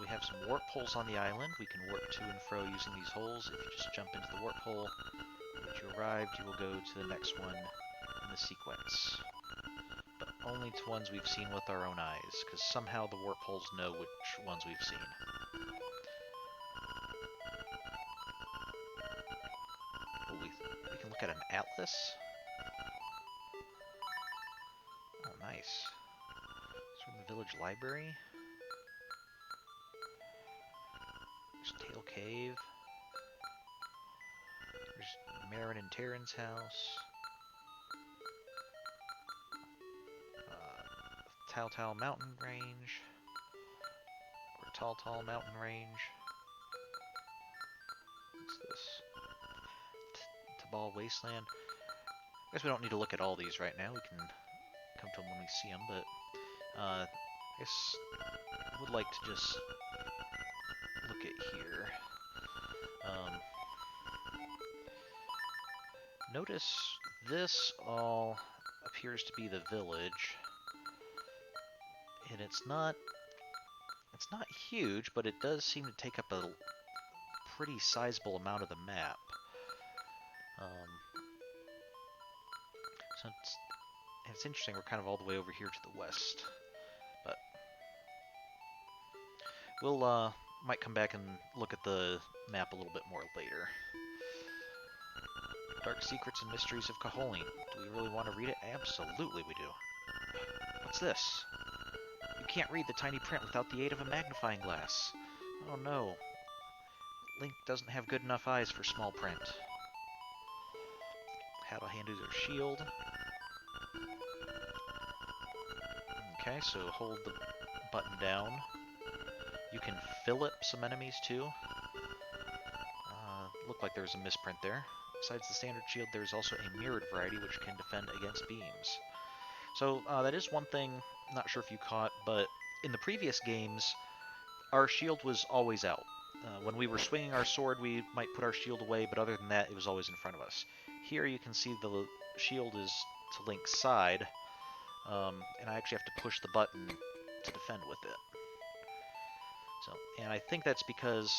We have some warp holes on the island. We can warp to and fro using these holes. If you just jump into the warp hole at which you arrived, you will go to the next one in the sequence. But only to ones we've seen with our own eyes, because somehow the warp holes know which ones we've seen. Oh, we can look at an atlas. Oh, nice. It's from the village library. There's Tail Cave. There's Marin and Terran's house. Tal Mountain Range. Or Tal Mountain Range. What's this? Tabal Wasteland. I guess we don't need to look at all these right now. We can come to them when we see them, but I guess I would like to just look at here. Notice this all appears to be the village, and it's not huge, but it does seem to take up a pretty sizable amount of the map. So it's interesting, we're kind of all the way over here to the west, but we'll might come back and look at the map a little bit more later. Dark Secrets and Mysteries of Cajoling. Do we really want to read it? Absolutely we do. What's this? You can't read the tiny print without the aid of a magnifying glass. Oh no. Link doesn't have good enough eyes for small print. How to handle your shield. Okay, so hold the button down. You can Phillip some enemies too. Looked like there was a misprint there. Besides the standard shield, there is also a mirrored variety which can defend against beams. So that is one thing, not sure if you caught, but in the previous games, our shield was always out. When we were swinging our sword, we might put our shield away, but other than that, it was always in front of us. Here you can see the shield is to Link's side, and I actually have to push the button to defend with it. So, and I think that's because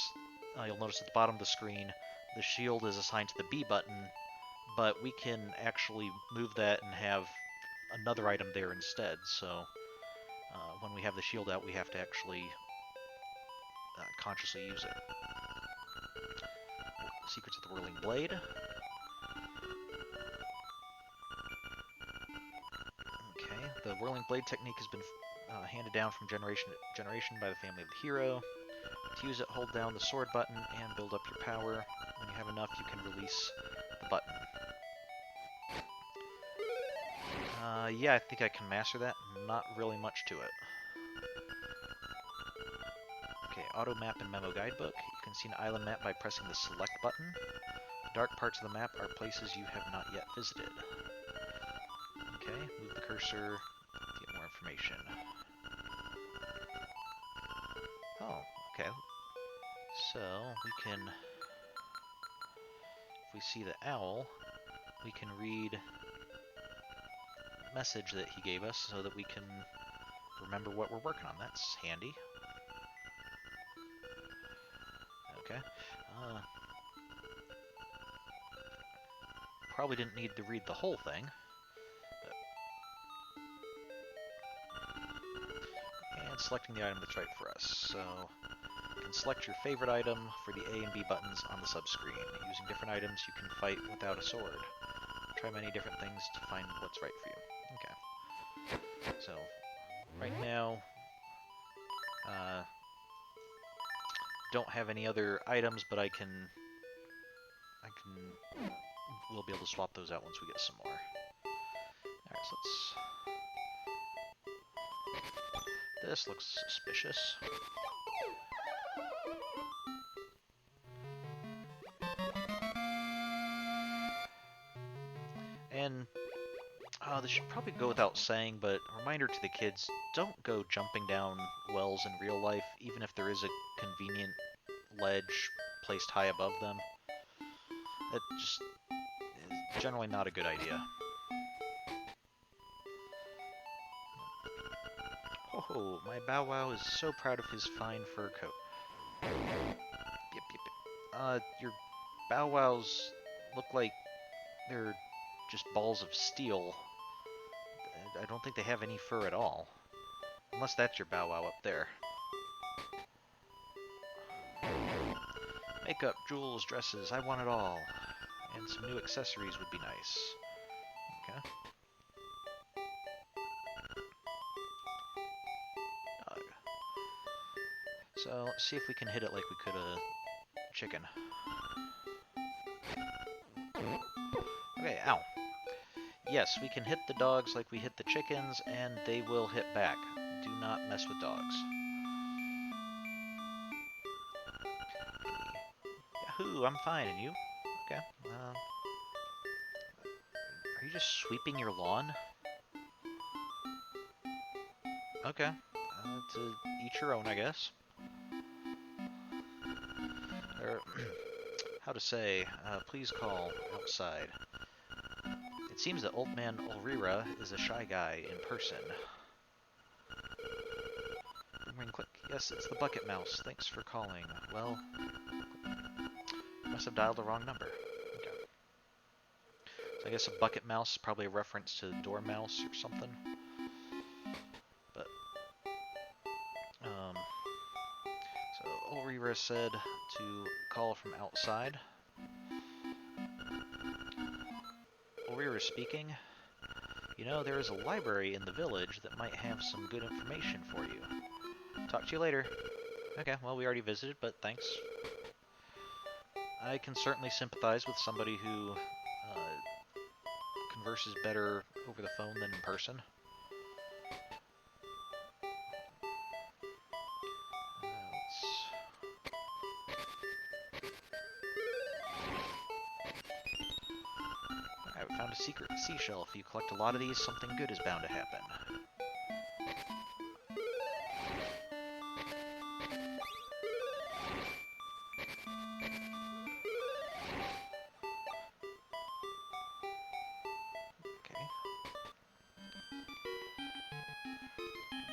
you'll notice at the bottom of the screen, the shield is assigned to the B button, but we can actually move that and have another item there instead. So when we have the shield out, we have to actually consciously use it. Secrets of the Whirling Blade. Okay, the Whirling Blade technique has been handed down from generation to generation by the family of the hero. To use it, hold down the sword button and build up your power. When you have enough, you can release the button. Yeah, I think I can master that. Not really much to it. Okay, auto map and memo guidebook. You can see an island map by pressing the select button. The dark parts of the map are places you have not yet visited. Okay, move the cursor to get more information. Oh, okay. So, we can, if we see the owl, we can read the message that he gave us so that we can remember what we're working on. That's handy. Okay. Probably didn't need to read the whole thing. And selecting the item that's right for us. So, can select your favorite item for the A and B buttons on the sub-screen. Using different items, you can fight without a sword. Try many different things to find what's right for you. Okay. So, right now, don't have any other items, but we'll be able to swap those out once we get some more. Alright, so this looks suspicious. And this should probably go without saying, but a reminder to the kids, don't go jumping down wells in real life, even if there is a convenient ledge placed high above them. It just is generally not a good idea. Oh, my Bow Wow is so proud of his fine fur coat. Yep, yep, yep. Your Bow Wows look like they're just balls of steel. I don't think they have any fur at all. Unless that's your Bow Wow up there. Makeup, jewels, dresses, I want it all. And some new accessories would be nice. Okay. Dog. So, let's see if we can hit it like we could a chicken. Okay, ow. Yes, we can hit the dogs like we hit the chickens, and they will hit back. Do not mess with dogs. Yahoo, I'm fine, and you? Okay. Are you just sweeping your lawn? Okay. To each your own, I guess. Or, how to say, please call outside. It seems that Old Man Ulrira is a shy guy in person. Ring click. Yes, it's the Bucket Mouse. Thanks for calling. Well, you must have dialed the wrong number. Okay. So I guess a Bucket Mouse is probably a reference to Dormouse or something. But, so Ulrira said to call from outside. Ulrira speaking. You know, there is a library in the village that might have some good information for you. Talk to you later. Okay, well, we already visited, but thanks. I can certainly sympathize with somebody who converses better over the phone than in person. Alright, we found a secret seashell. If you collect a lot of these, something good is bound to happen.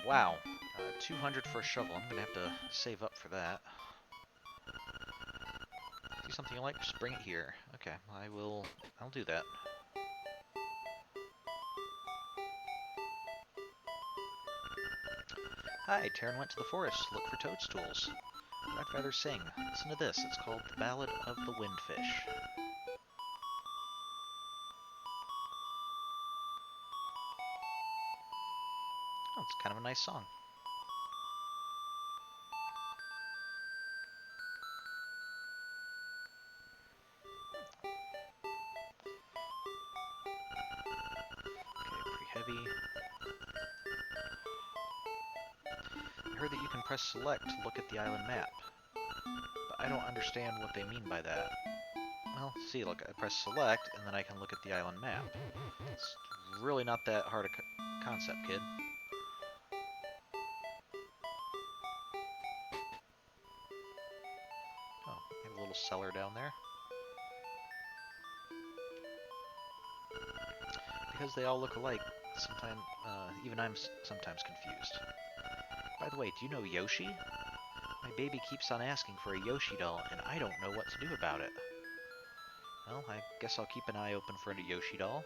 Wow, 200 for a shovel. I'm gonna have to save up for that. See something you like? Just bring it here. Okay, I'll do that. Hi, Taryn went to the forest to look for toadstools. But I'd rather sing. Listen to this. It's called The Ballad of the Windfish. Oh, it's kind of a nice song. Okay, pretty heavy. I heard that you can press select to look at the island map. But I don't understand what they mean by that. Well, see, look, I press select, and then I can look at the island map. It's really not that hard a concept, kid. Oh, we have a little cellar down there. Because they all look alike, sometimes, even I'm sometimes confused. By the way, do you know Yoshi? My baby keeps on asking for a Yoshi doll, and I don't know what to do about it. Well, I guess I'll keep an eye open for a Yoshi doll.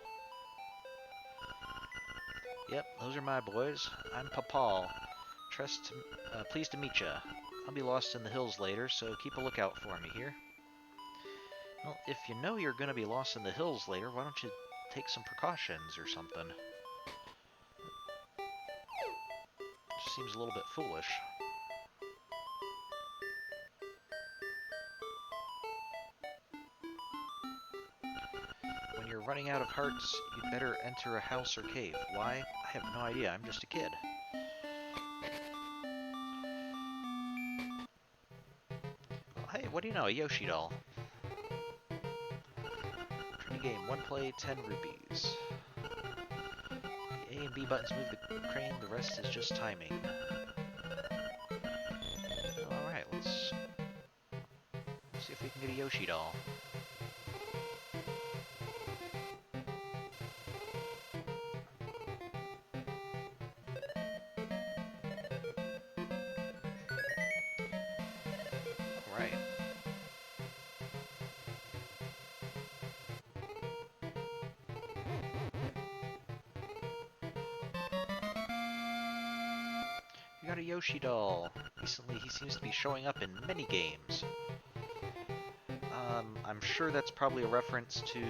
Yep, those are my boys. I'm Papal. Pleased to meet ya. I'll be lost in the hills later, so keep a lookout for me here. Well, if you know you're going to be lost in the hills later, why don't you take some precautions or something? Just seems a little bit foolish. When you're running out of hearts, you'd better enter a house or cave. Why? I have no idea. I'm just a kid. Well, hey, what do you know? A Yoshi doll. Training game. 1 play, 10 rupees. The A and B buttons move the crane. The rest is just timing. Alright, let's see if we can get a Yoshi doll. Alright. We got a Yoshi doll. Recently, he seems to be showing up in many games. I'm sure that's probably a reference to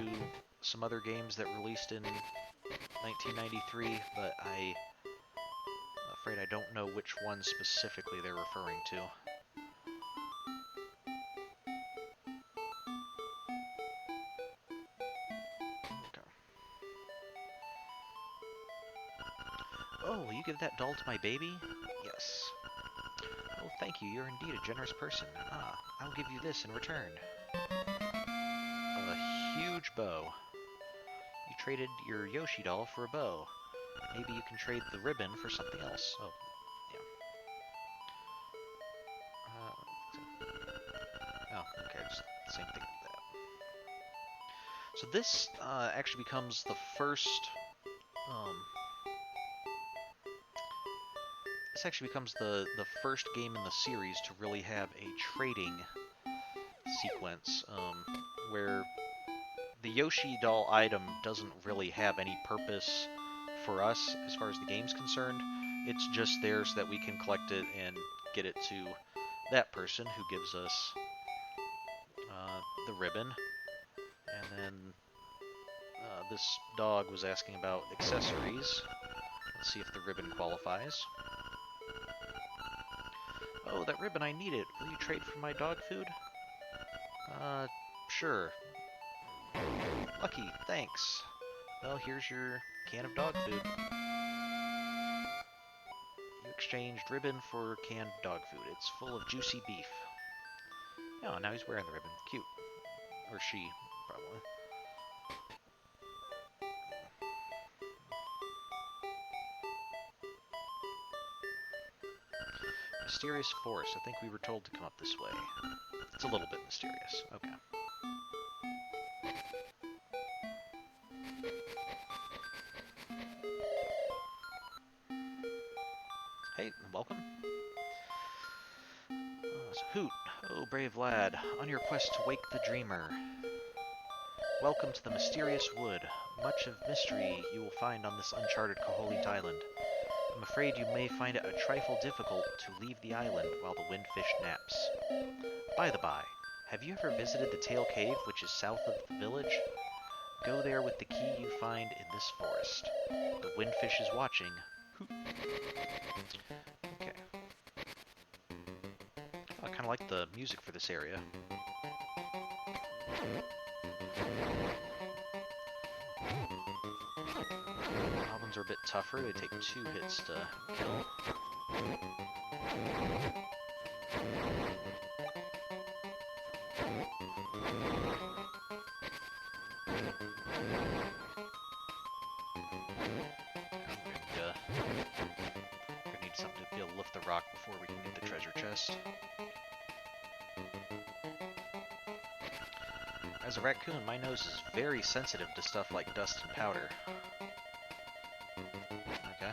some other games that released in 1993, but I'm afraid I don't know which one specifically they're referring to. Okay. Oh, will you give that doll to my baby? Yes. Oh, thank you. You're indeed a generous person. Ah, I'll give you this in return. A huge bow. You traded your Yoshi doll for a bow. Maybe you can trade the ribbon for something else. Oh, yeah. Oh, okay, just same thing with that. So this actually becomes the first. This actually becomes the first game in the series to really have a trading sequence, where the Yoshi doll item doesn't really have any purpose for us as far as the game's concerned. It's just there so that we can collect it and get it to that person who gives us the ribbon. And then this dog was asking about accessories. Let's see if the ribbon qualifies. Oh, that ribbon, I need it. Will you trade for my dog food? Sure. Lucky, thanks. Well, here's your can of dog food. You exchanged ribbon for canned dog food. It's full of juicy beef. Oh, now he's wearing the ribbon. Cute. Or she, probably. Mysterious forest. I think we were told to come up this way. It's a little bit mysterious. Okay. Hey, welcome. Hoot, oh brave lad, on your quest to wake the dreamer. Welcome to the mysterious wood. Much of mystery you will find on this uncharted Koholint island. I'm afraid you may find it a trifle difficult to leave the island while the windfish naps. By the by, have you ever visited the Tail Cave, which is south of the village? Go there with the key you find in this forest. The windfish is watching. Okay. I kind of like the music for this area. Goblins are a bit tougher. They take 2 hits to kill. We're gonna need something to be able to lift the rock before we can get the treasure chest. As a raccoon, my nose is very sensitive to stuff like dust and powder. Okay.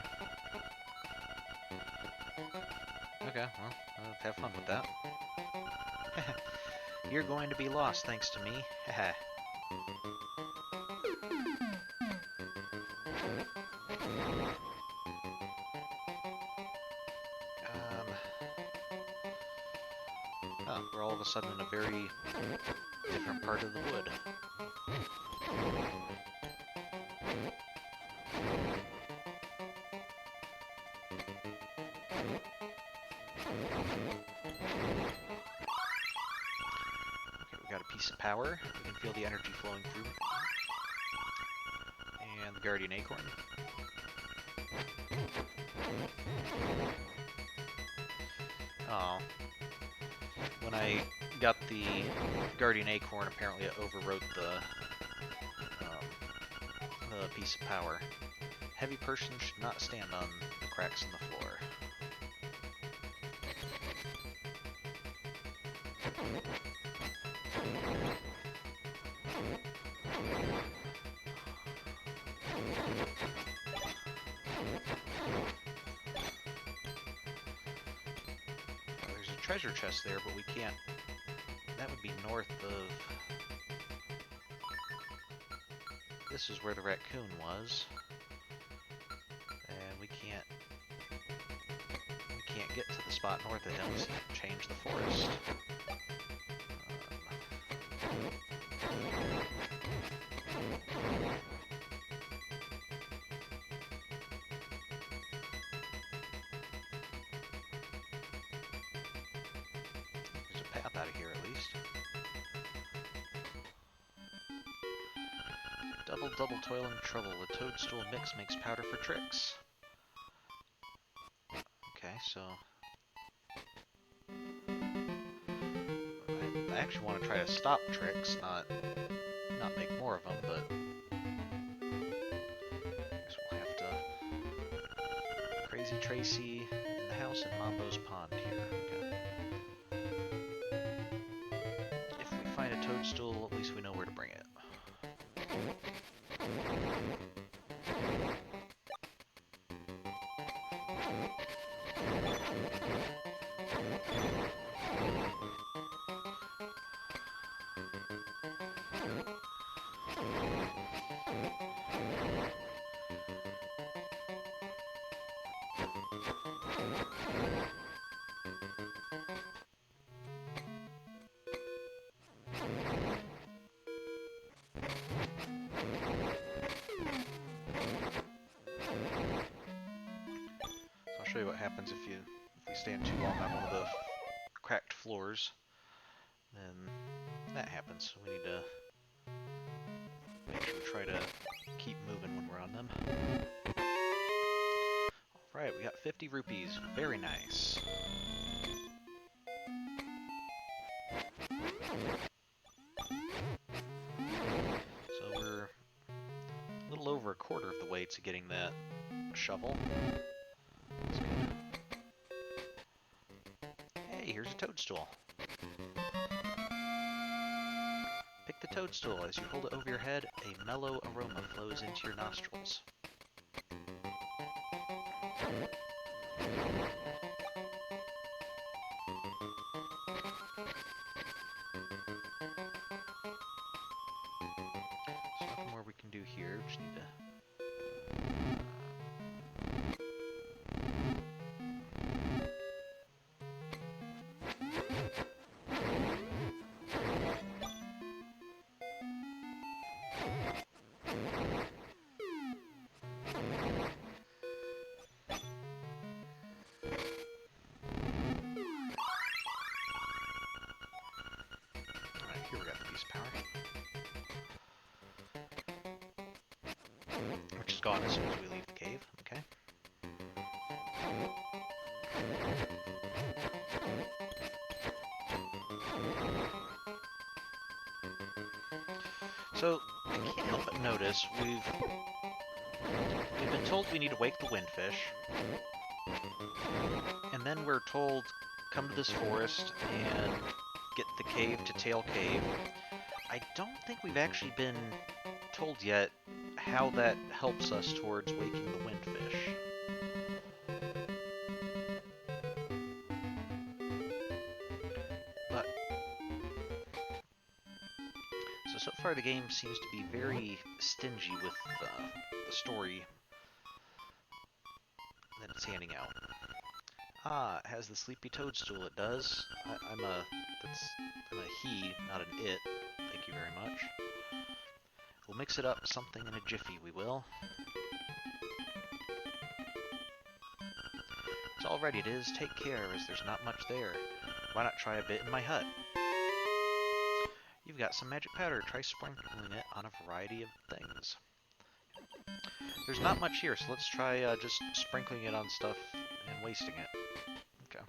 Okay, well, have fun with that. You're going to be lost thanks to me. Haha. Huh, we're all of a sudden in a very different part of the wood. Okay, we got a piece of power. We can feel the energy flowing through. And the Guardian Acorn. Oh. When I got the Guardian Acorn, apparently it overwrote the piece of power. Heavy person should not stand on the cracks in the floor. There's a treasure chest there, but we can't... That would be north of... This is where the raccoon was. And we can't get to the spot north of him, so change the forest. There's a path out of here, at least. Double toil and trouble. The toadstool mix makes powder for tricks. Okay, so... I actually want to try to stop tricks, not make more of them, but... I guess we'll have to... Crazy Tracy in the house in Mambo's Pond here. Okay. If we find a toadstool, at least we know where to bring it. Show you what happens if we stand too long on one of the cracked floors. Then that happens. So we need to make sure we try to keep moving when we're on them. Alright, we got 50 rupees. Very nice. So we're a little over a quarter of the way to getting that shovel. Hey, here's a toadstool. Pick the toadstool. As you hold it over your head, a mellow aroma flows into your nostrils. There's nothing more we can do here. Just need to... Here we got the piece of power. Which is gone as soon as we leave the cave. Okay. So, I can't help but notice we've been told we need to wake the windfish. And then we're told, come to this forest and get the cave to Tail Cave. I don't think we've actually been told yet how that helps us towards waking the windfish. But so far the game seems to be very stingy with the story that it's handing out. Ah, it has the sleepy toadstool, it does. That's a he, not an it. Thank you very much. We'll mix it up something in a jiffy, we will. It's all ready, it is. Take care, as there's not much there. Why not try a bit in my hut? You've got some magic powder. Try sprinkling it on a variety of things. There's not much here, so let's try just sprinkling it on stuff and wasting it. Okay.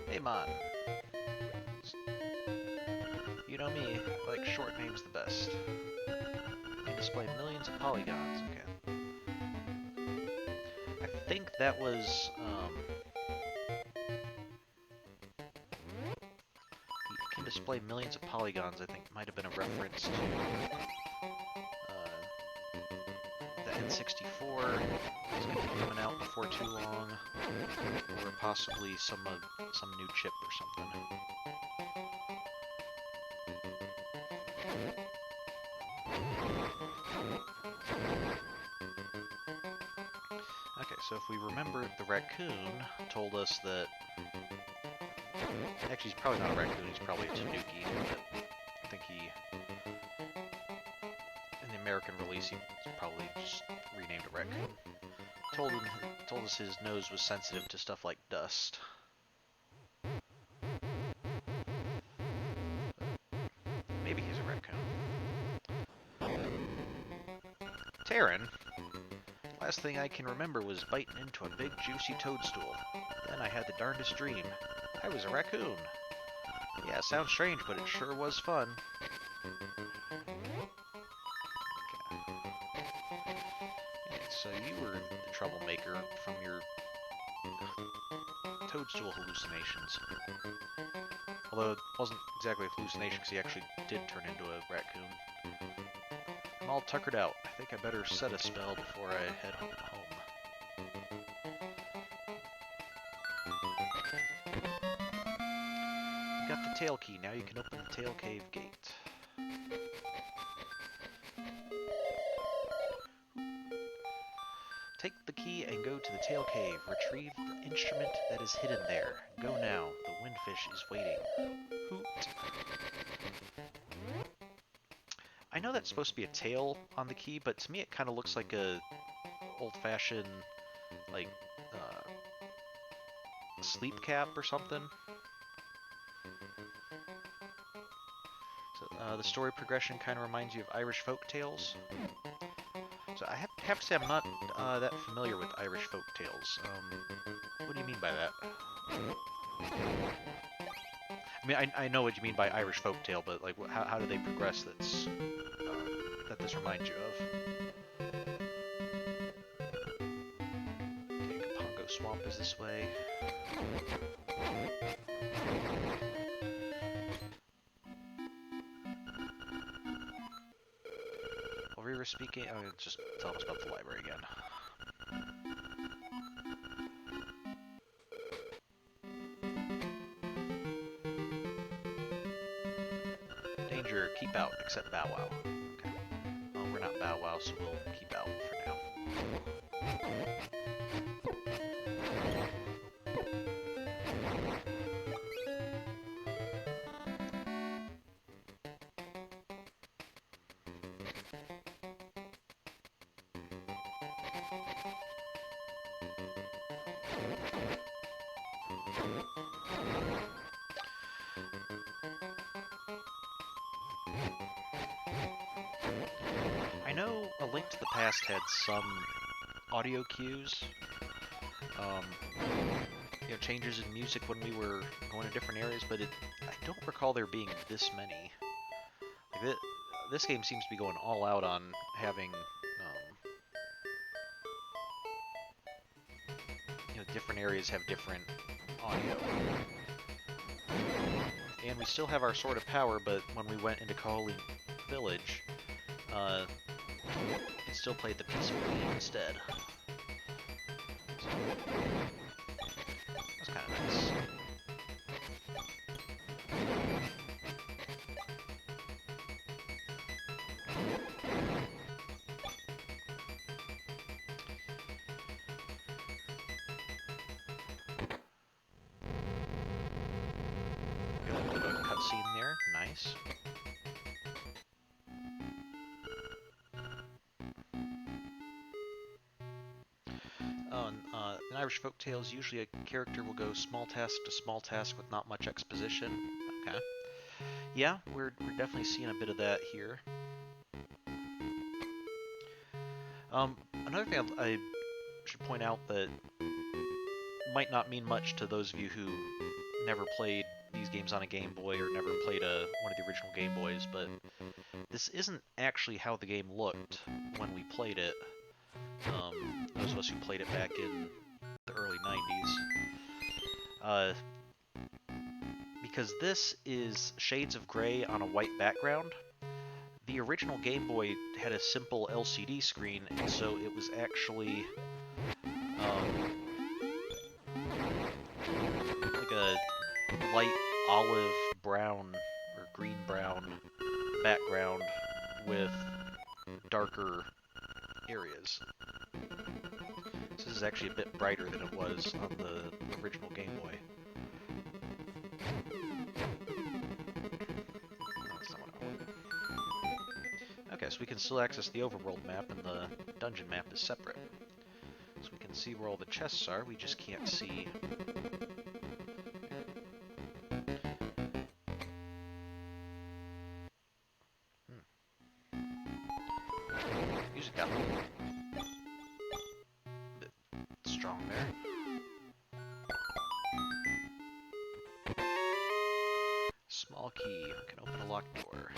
Hey, man. You know me, like short names the best. You display millions of polygons. Okay. I think that was, you can display millions of polygons, I think might have been a reference to the N64 is going to be coming out before too long, or possibly some new chip or something. Okay, so if we remember, the raccoon told us that... Actually, he's probably not a raccoon, he's probably a tanuki, but I think he... In the American release, he probably just renamed a raccoon. Told us his nose was sensitive to stuff like dust. Maybe he's a raccoon. Terran? Last thing I can remember was biting into a big juicy toadstool. Then I had the darndest dream. I was a raccoon. Yeah, sounds strange, but it sure was fun. Okay. So you were the troublemaker from your toadstool hallucinations. Although it wasn't exactly a hallucination because he actually did turn into a raccoon. I'm all tuckered out. I think I better set a spell before I head home. You got the tail key. Now you can open the tail cave gate. Take the key and go to the tail cave. Retrieve the instrument that is hidden there. Go now. The windfish is waiting. Hoot. I know that's supposed to be a tail on the key, but to me it kind of looks like a old-fashioned, like, sleep cap or something. So, the story progression kind of reminds you of Irish folk tales. So I have to say I'm not that familiar with Irish folk tales. What do you mean by that? I mean, I know what you mean by Irish folktale, but like, how do they progress? That this reminds you of. Okay, Kapongo Swamp is this way. While we were speaking, oh, just tell us about the library again. Danger, keep out, except Bow Wow. Okay. Well, we're not Bow Wow, so we'll keep out for now. I know A Link to the Past had some audio cues, changes in music when we were going to different areas, but I don't recall there being this many. Like this game seems to be going all out on having, different areas have different audio. And we still have our Sword of Power, but when we went into Kahuli Village, it still played the peaceful theme instead. So, that's kind of nice. nice. Oh, and in Irish folktales, usually a character will go small task to small task with not much exposition. Okay. Yeah, we're definitely seeing a bit of that here. Another thing I should point out that might not mean much to those of you who never played these games on a Game Boy or never played one of the original Game Boys, but this isn't actually how the game looked when we played it. Those of us who played it back in the early 90s. Because this is shades of gray on a white background. The original Game Boy had a simple LCD screen, and so it was actually like a light olive brown or green brown background with darker areas. So this is actually a bit brighter than it was on the original Game Boy. Okay, so we can still access the overworld map, and the dungeon map is separate. So we can see where all the chests are, we just can't see... Music got a bit strong there. Small key, can open a locked door.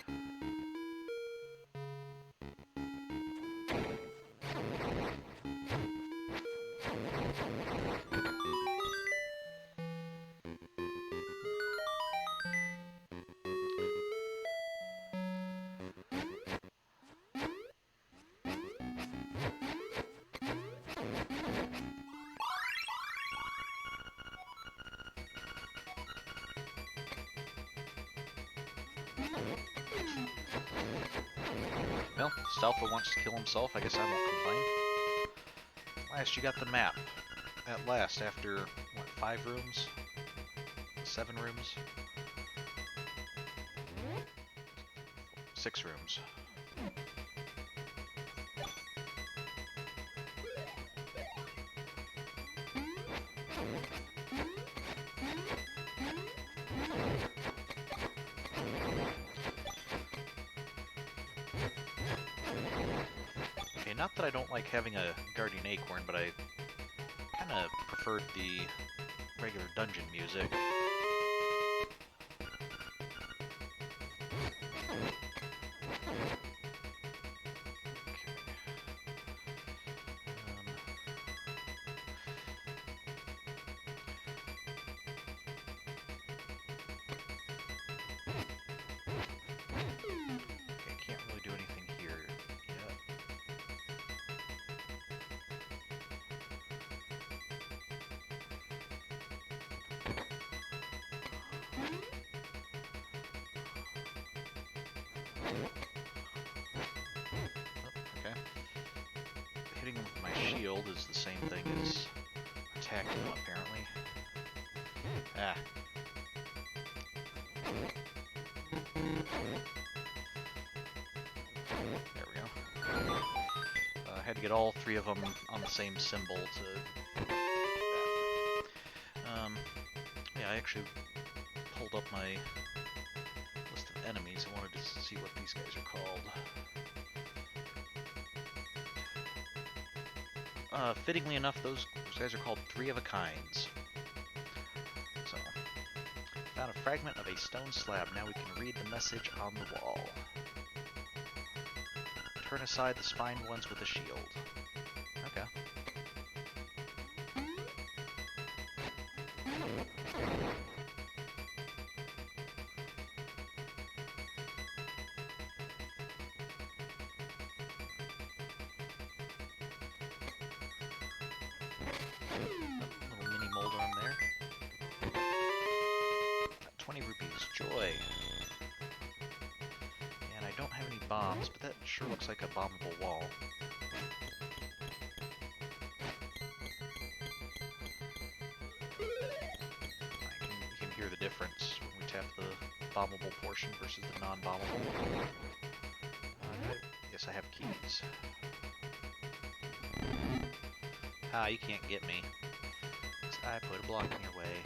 Well, Stalfa wants to kill himself, I guess I won't complain. At last you got the map. At last, after, what, 5 rooms? 7 rooms? 6 rooms. Okay, not that I don't like having a guardian acorn, but I kind of preferred the regular dungeon music. Hitting him with my shield is the same thing as attacking him, apparently. Ah. There we go. I had to get all 3 of them on the same symbol to... yeah, I actually pulled up my list of enemies. I wanted to see what these guys are called. Fittingly enough, those guys are called 3 of a kinds. So, found a fragment of a stone slab. Now we can read the message on the wall. Turn aside the spined ones with a shield. Okay. Little mini molder on there. Got 20 rupees. Joy. And I don't have any bombs, but that sure looks like a bombable wall. You can hear the difference when we tap the bombable portion versus the non-bombable. Yes, I have keys. Ah, you can't get me. I put a block in your way.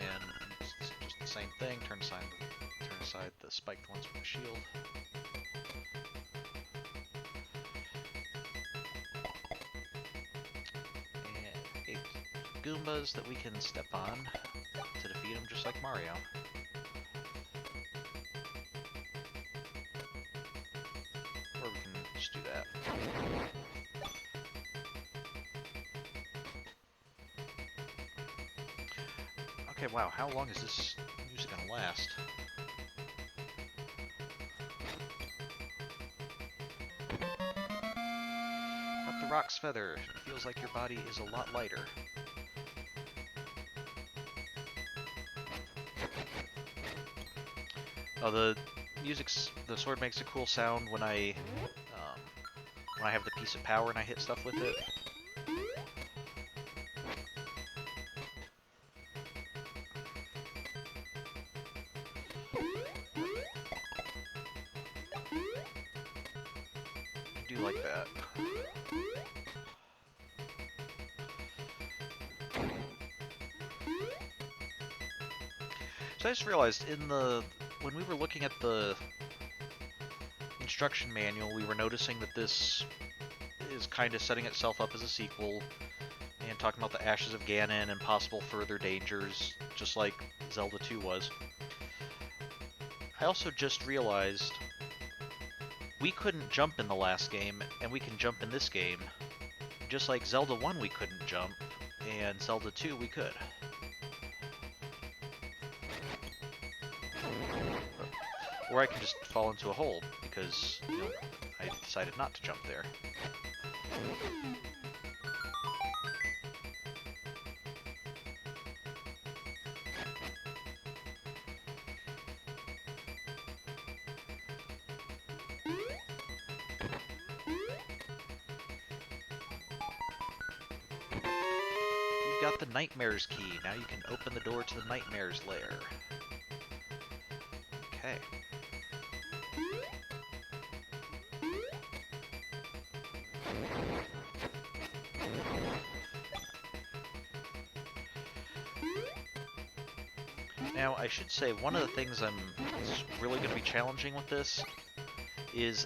And it's just the same thing. Turn aside the spiked ones with the shield. And 8 Goombas that we can step on to defeat them, just like Mario. Or we can just do that. Okay, wow, how long is this music gonna last? Up the Rock's Feather. It feels like your body is a lot lighter. Oh, the sword makes a cool sound when I have the piece of power and I hit stuff with it. I do like that. So I just realized when we were looking at the instruction manual, we were noticing that this is kind of setting itself up as a sequel and talking about the Ashes of Ganon and possible further dangers, just like Zelda II was. I also just realized we couldn't jump in the last game, and we can jump in this game. Just like Zelda 1 we couldn't jump, and Zelda 2 we could. Or I can just fall into a hole, because, you know, I decided not to jump there. You've got the Nightmares key. Now you can open the door to the Nightmares lair. Okay. Now, I should say, one of the things that's really going to be challenging with this is,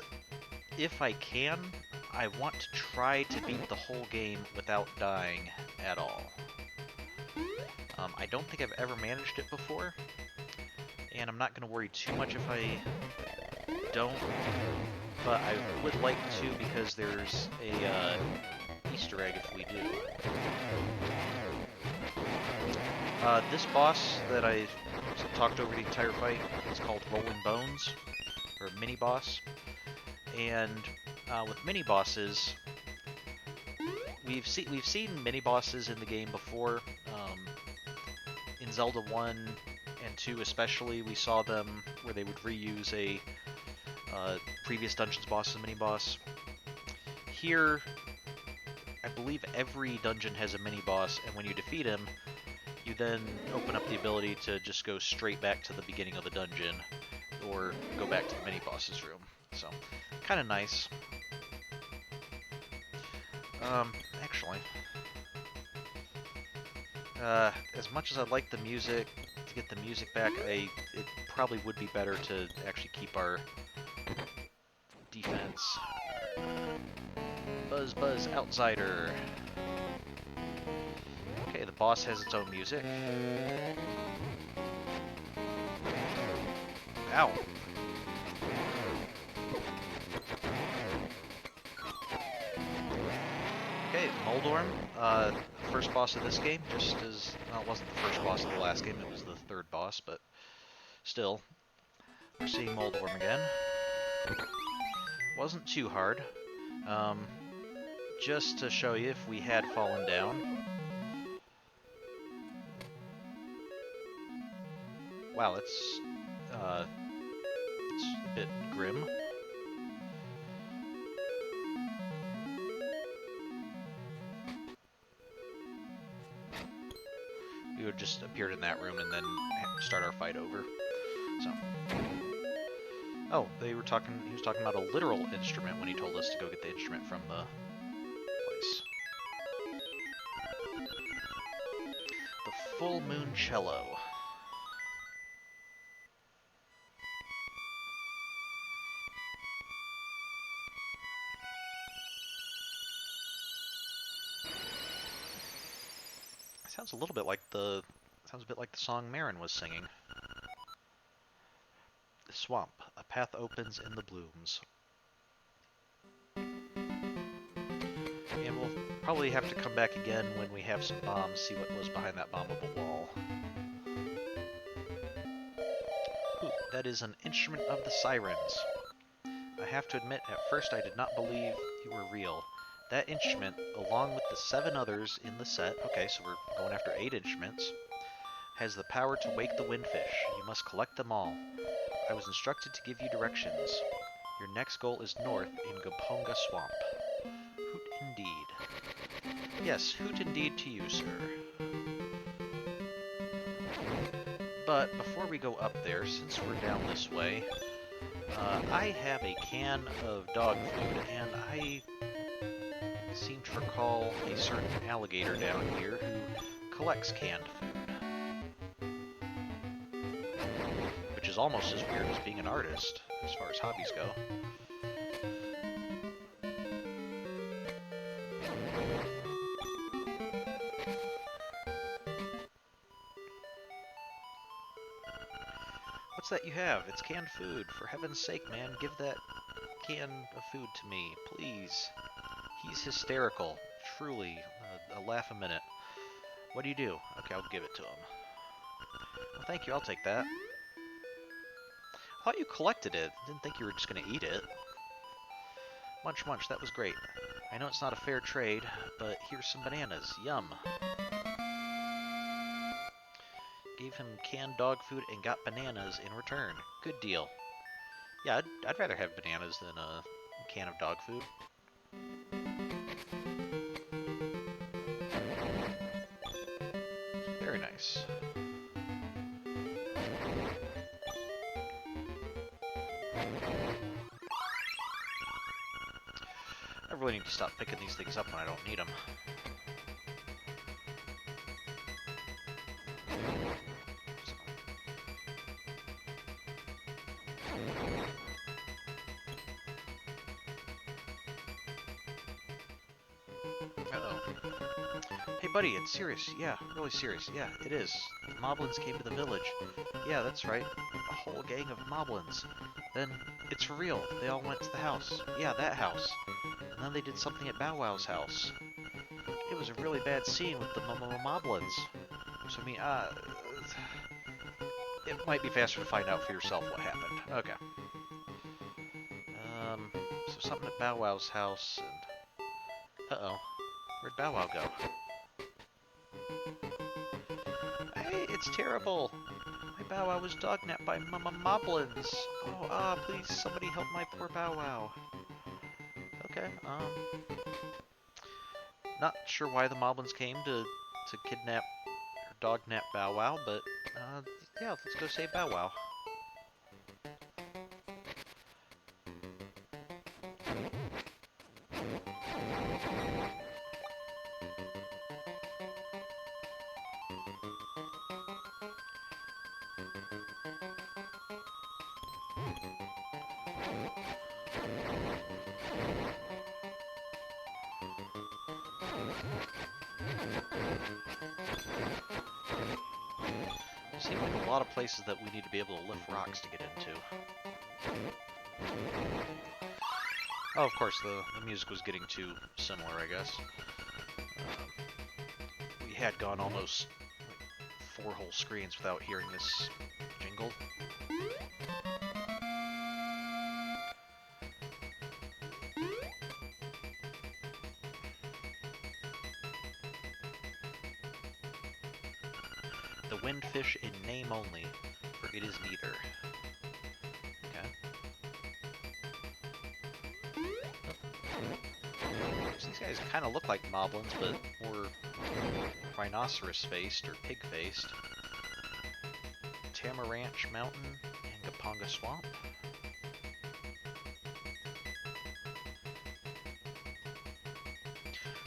if I can, I want to try to beat the whole game without dying at all. I don't think I've ever managed it before, and I'm not going to worry too much if I don't, but I would like to, because there's a Easter egg if we do. This boss that I talked over the entire fight is called Rolling Bones, or mini boss. And with mini bosses, we've seen mini bosses in the game before. In Zelda 1 and 2 especially, we saw them where they would reuse a previous dungeon's boss as a mini boss. Here, I believe every dungeon has a mini boss, and when you defeat him, you then open up the ability to just go straight back to the beginning of the dungeon, or go back to the mini-boss's room. So, kind of nice. Actually, as much as I'd like the music, to get the music back, it probably would be better to actually keep our defense. Buzz Buzz Outsider. Okay, the boss has its own music. Ow! Okay, Moldorm, first boss of this game, just as, well, it wasn't the first boss of the last game, it was the third boss, but Still, we're seeing Moldworm again. Wasn't too hard. Just to show you if we had fallen down. Wow, it's a bit grim. We would just appeared in that room and then start our fight over. So, oh, he was talking about a literal instrument when he told us to go get the instrument from the place. The Full Moon Cello. Sounds a little bit like the song Marin was singing. The swamp, a path opens in the blooms. And we'll probably have to come back again when we have some bombs, see what was behind that bombable wall. Ooh, that is an instrument of the Sirens. I have to admit, at first I did not believe you were real. That instrument, along with the 7 others in the set, okay, so we're going after 8 instruments, has the power to wake the windfish. You must collect them all. I was instructed to give you directions. Your next goal is north in Goponga Swamp. Hoot indeed. Yes, hoot indeed to you, sir. But before we go up there, since we're down this way, I have a can of dog food, and I seem to recall a certain alligator down here who collects canned food. Which is almost as weird as being an artist, as far as hobbies go. What's that you have? It's canned food. For heaven's sake, man, give that can of food to me, please. He's hysterical. Truly. A laugh a minute. What do you do? Okay, I'll give it to him. Well, thank you. I'll take that. I thought you collected it. Didn't think you were just going to eat it. Munch, munch. That was great. I know it's not a fair trade, but here's some bananas. Yum. Gave him canned dog food and got bananas in return. Good deal. Yeah, I'd rather have bananas than a can of dog food. Very nice. I really need to stop picking these things up when I don't need them. Hey buddy, it's serious. Yeah, really serious. Yeah, it is. The moblins came to the village. Yeah, that's right. A whole gang of moblins. Then, it's for real. They all went to the house. Yeah, that house. And then they did something at Bow Wow's house. It was a really bad scene with the moblins. So, I mean, it might be faster to find out for yourself what happened. Okay. So something at Bow Wow's house, and... Uh-oh. Where'd Bow Wow go? Hey, it's terrible! My Bow Wow was dognapped by moblins! Oh, please, somebody help my poor Bow Wow. Okay, not sure why the moblins came to kidnap or dognap Bow Wow, but, yeah, let's go save Bow Wow. Seems like a lot of places that we need to be able to lift rocks to get into. Oh, of course, the music was getting too similar, I guess. We had gone almost 4 whole screens without hearing this jingle. The windfish in name only, for it is neither. Okay. These guys kind of look like moblins, but more rhinoceros-faced or pig-faced. Tamaranch Mountain and Gaponga Swamp.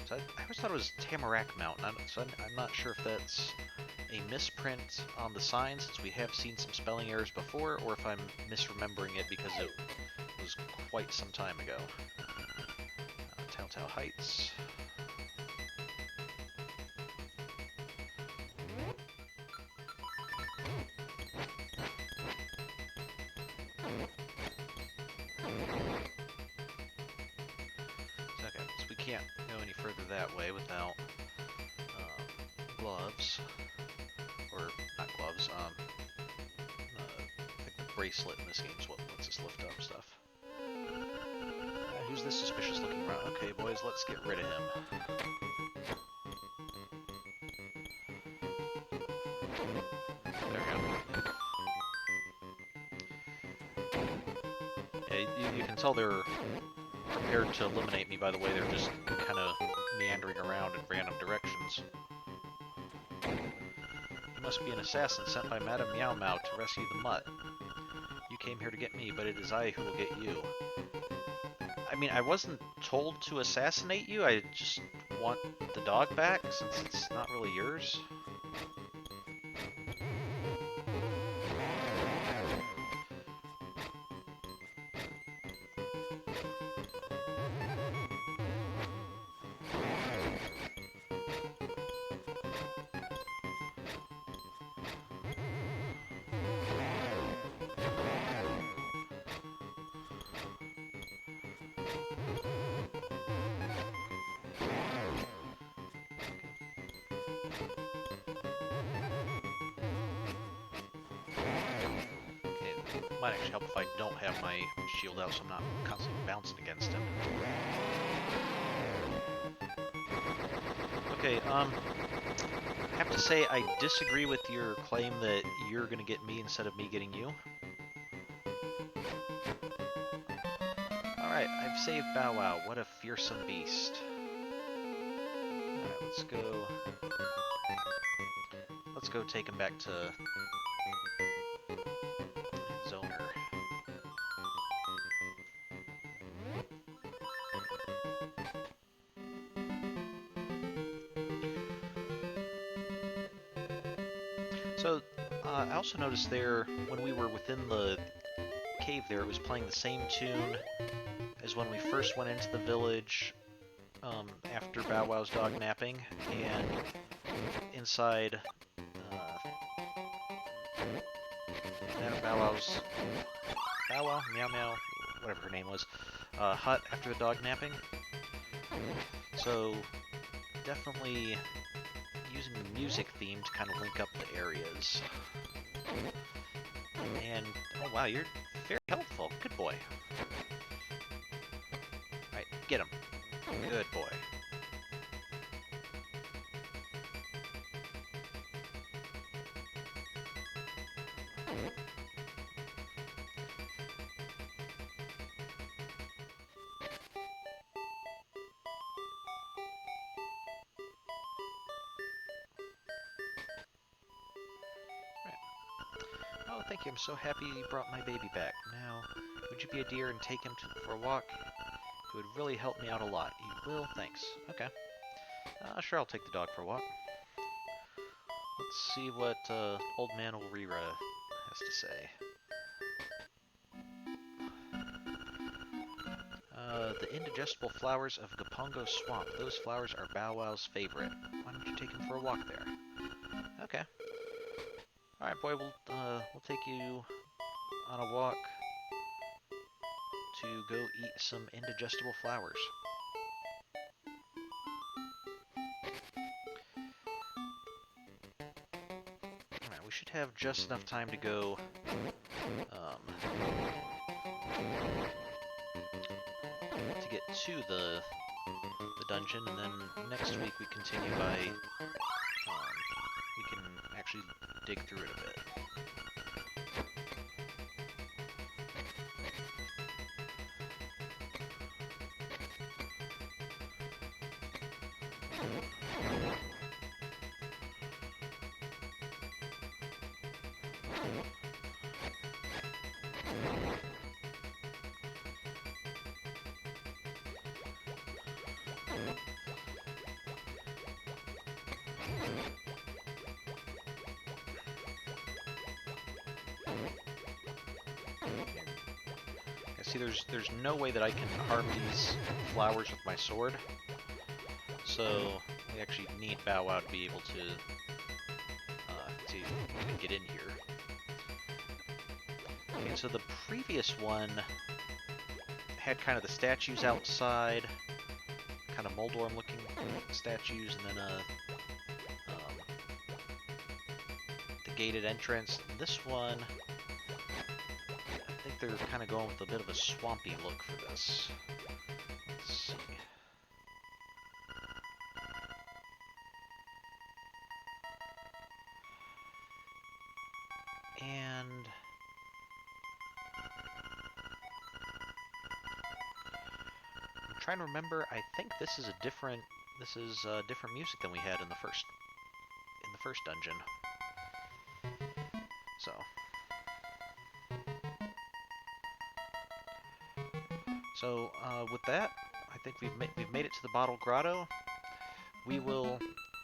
So I always thought it was Tamarack Mountain, so I'm not sure if that's a misprint on the sign, since we have seen some spelling errors before, or if I'm misremembering it because it was quite some time ago. Telltale Heights. Okay, so we can't go any further that way without gloves. Or, not gloves, I think the bracelet in this game is what lets us lift up stuff. Who's this suspicious looking round? Okay, boys, let's get rid of him. There we go. Yeah, you can tell they're prepared to eliminate me by the way they're just kind of meandering around in random directions. You must be an assassin sent by Madame Meow Meow to rescue the mutt. You came here to get me, but it is I who will get you. I mean, I wasn't told to assassinate you, I just want the dog back, since it's not really yours. Might actually help if I don't have my shield out so I'm not constantly bouncing against him. Okay, I have to say I disagree with your claim that you're gonna get me instead of me getting you. Alright, I've saved Bow Wow. What a fearsome beast. Alright, let's go take him back to Zoner. So, I also noticed there, when we were within the cave there, it was playing the same tune as when we first went into the village after Bow Wow's dog napping, and inside Bow Wow, Meow Meow, whatever her name was, hut after the dog napping. So, definitely using the music theme to kind of link up the areas. And, oh wow, you're very helpful. Good boy. Alright, get him. Good boy. Oh, thank you. I'm so happy you brought my baby back. Now, would you be a dear and take him for a walk? It would really help me out a lot. You will? Thanks. Okay. Sure, I'll take the dog for a walk. Let's see what Old Man Ulrira has to say. The indigestible flowers of Gapongo Swamp. Those flowers are Bow Wow's favorite. Why don't you take him for a walk there? Okay. Alright, boy, we'll take you on a walk to go eat some indigestible flowers. should have just enough time to go to get to the dungeon, and then next week we continue by we can actually dig through it a bit. See, there's no way that I can harm these flowers with my sword, so we actually need Bow Wow to be able to even get in here. Okay, so the previous one had kind of the statues outside, kind of Moldorm-looking statues, and then the gated entrance. This one, I think they're kind of going with a bit of a swampy look for this. Let's see. And I'm trying to remember. I think this is different music than we had in the first dungeon. So with that, I think we've made it to the Bottle Grotto. We will.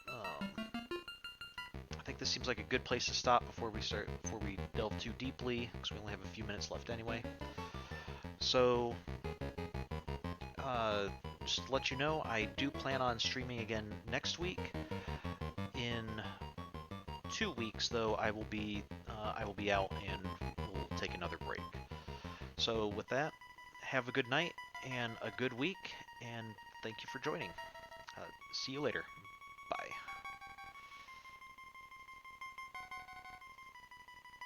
I think this seems like a good place to stop before we delve too deeply, because we only have a few minutes left anyway. So, just to let you know, I do plan on streaming again next week. In 2 weeks, though, I will be out and we'll take another break. So with that, have a good night and a good week, and thank you for joining. See you later.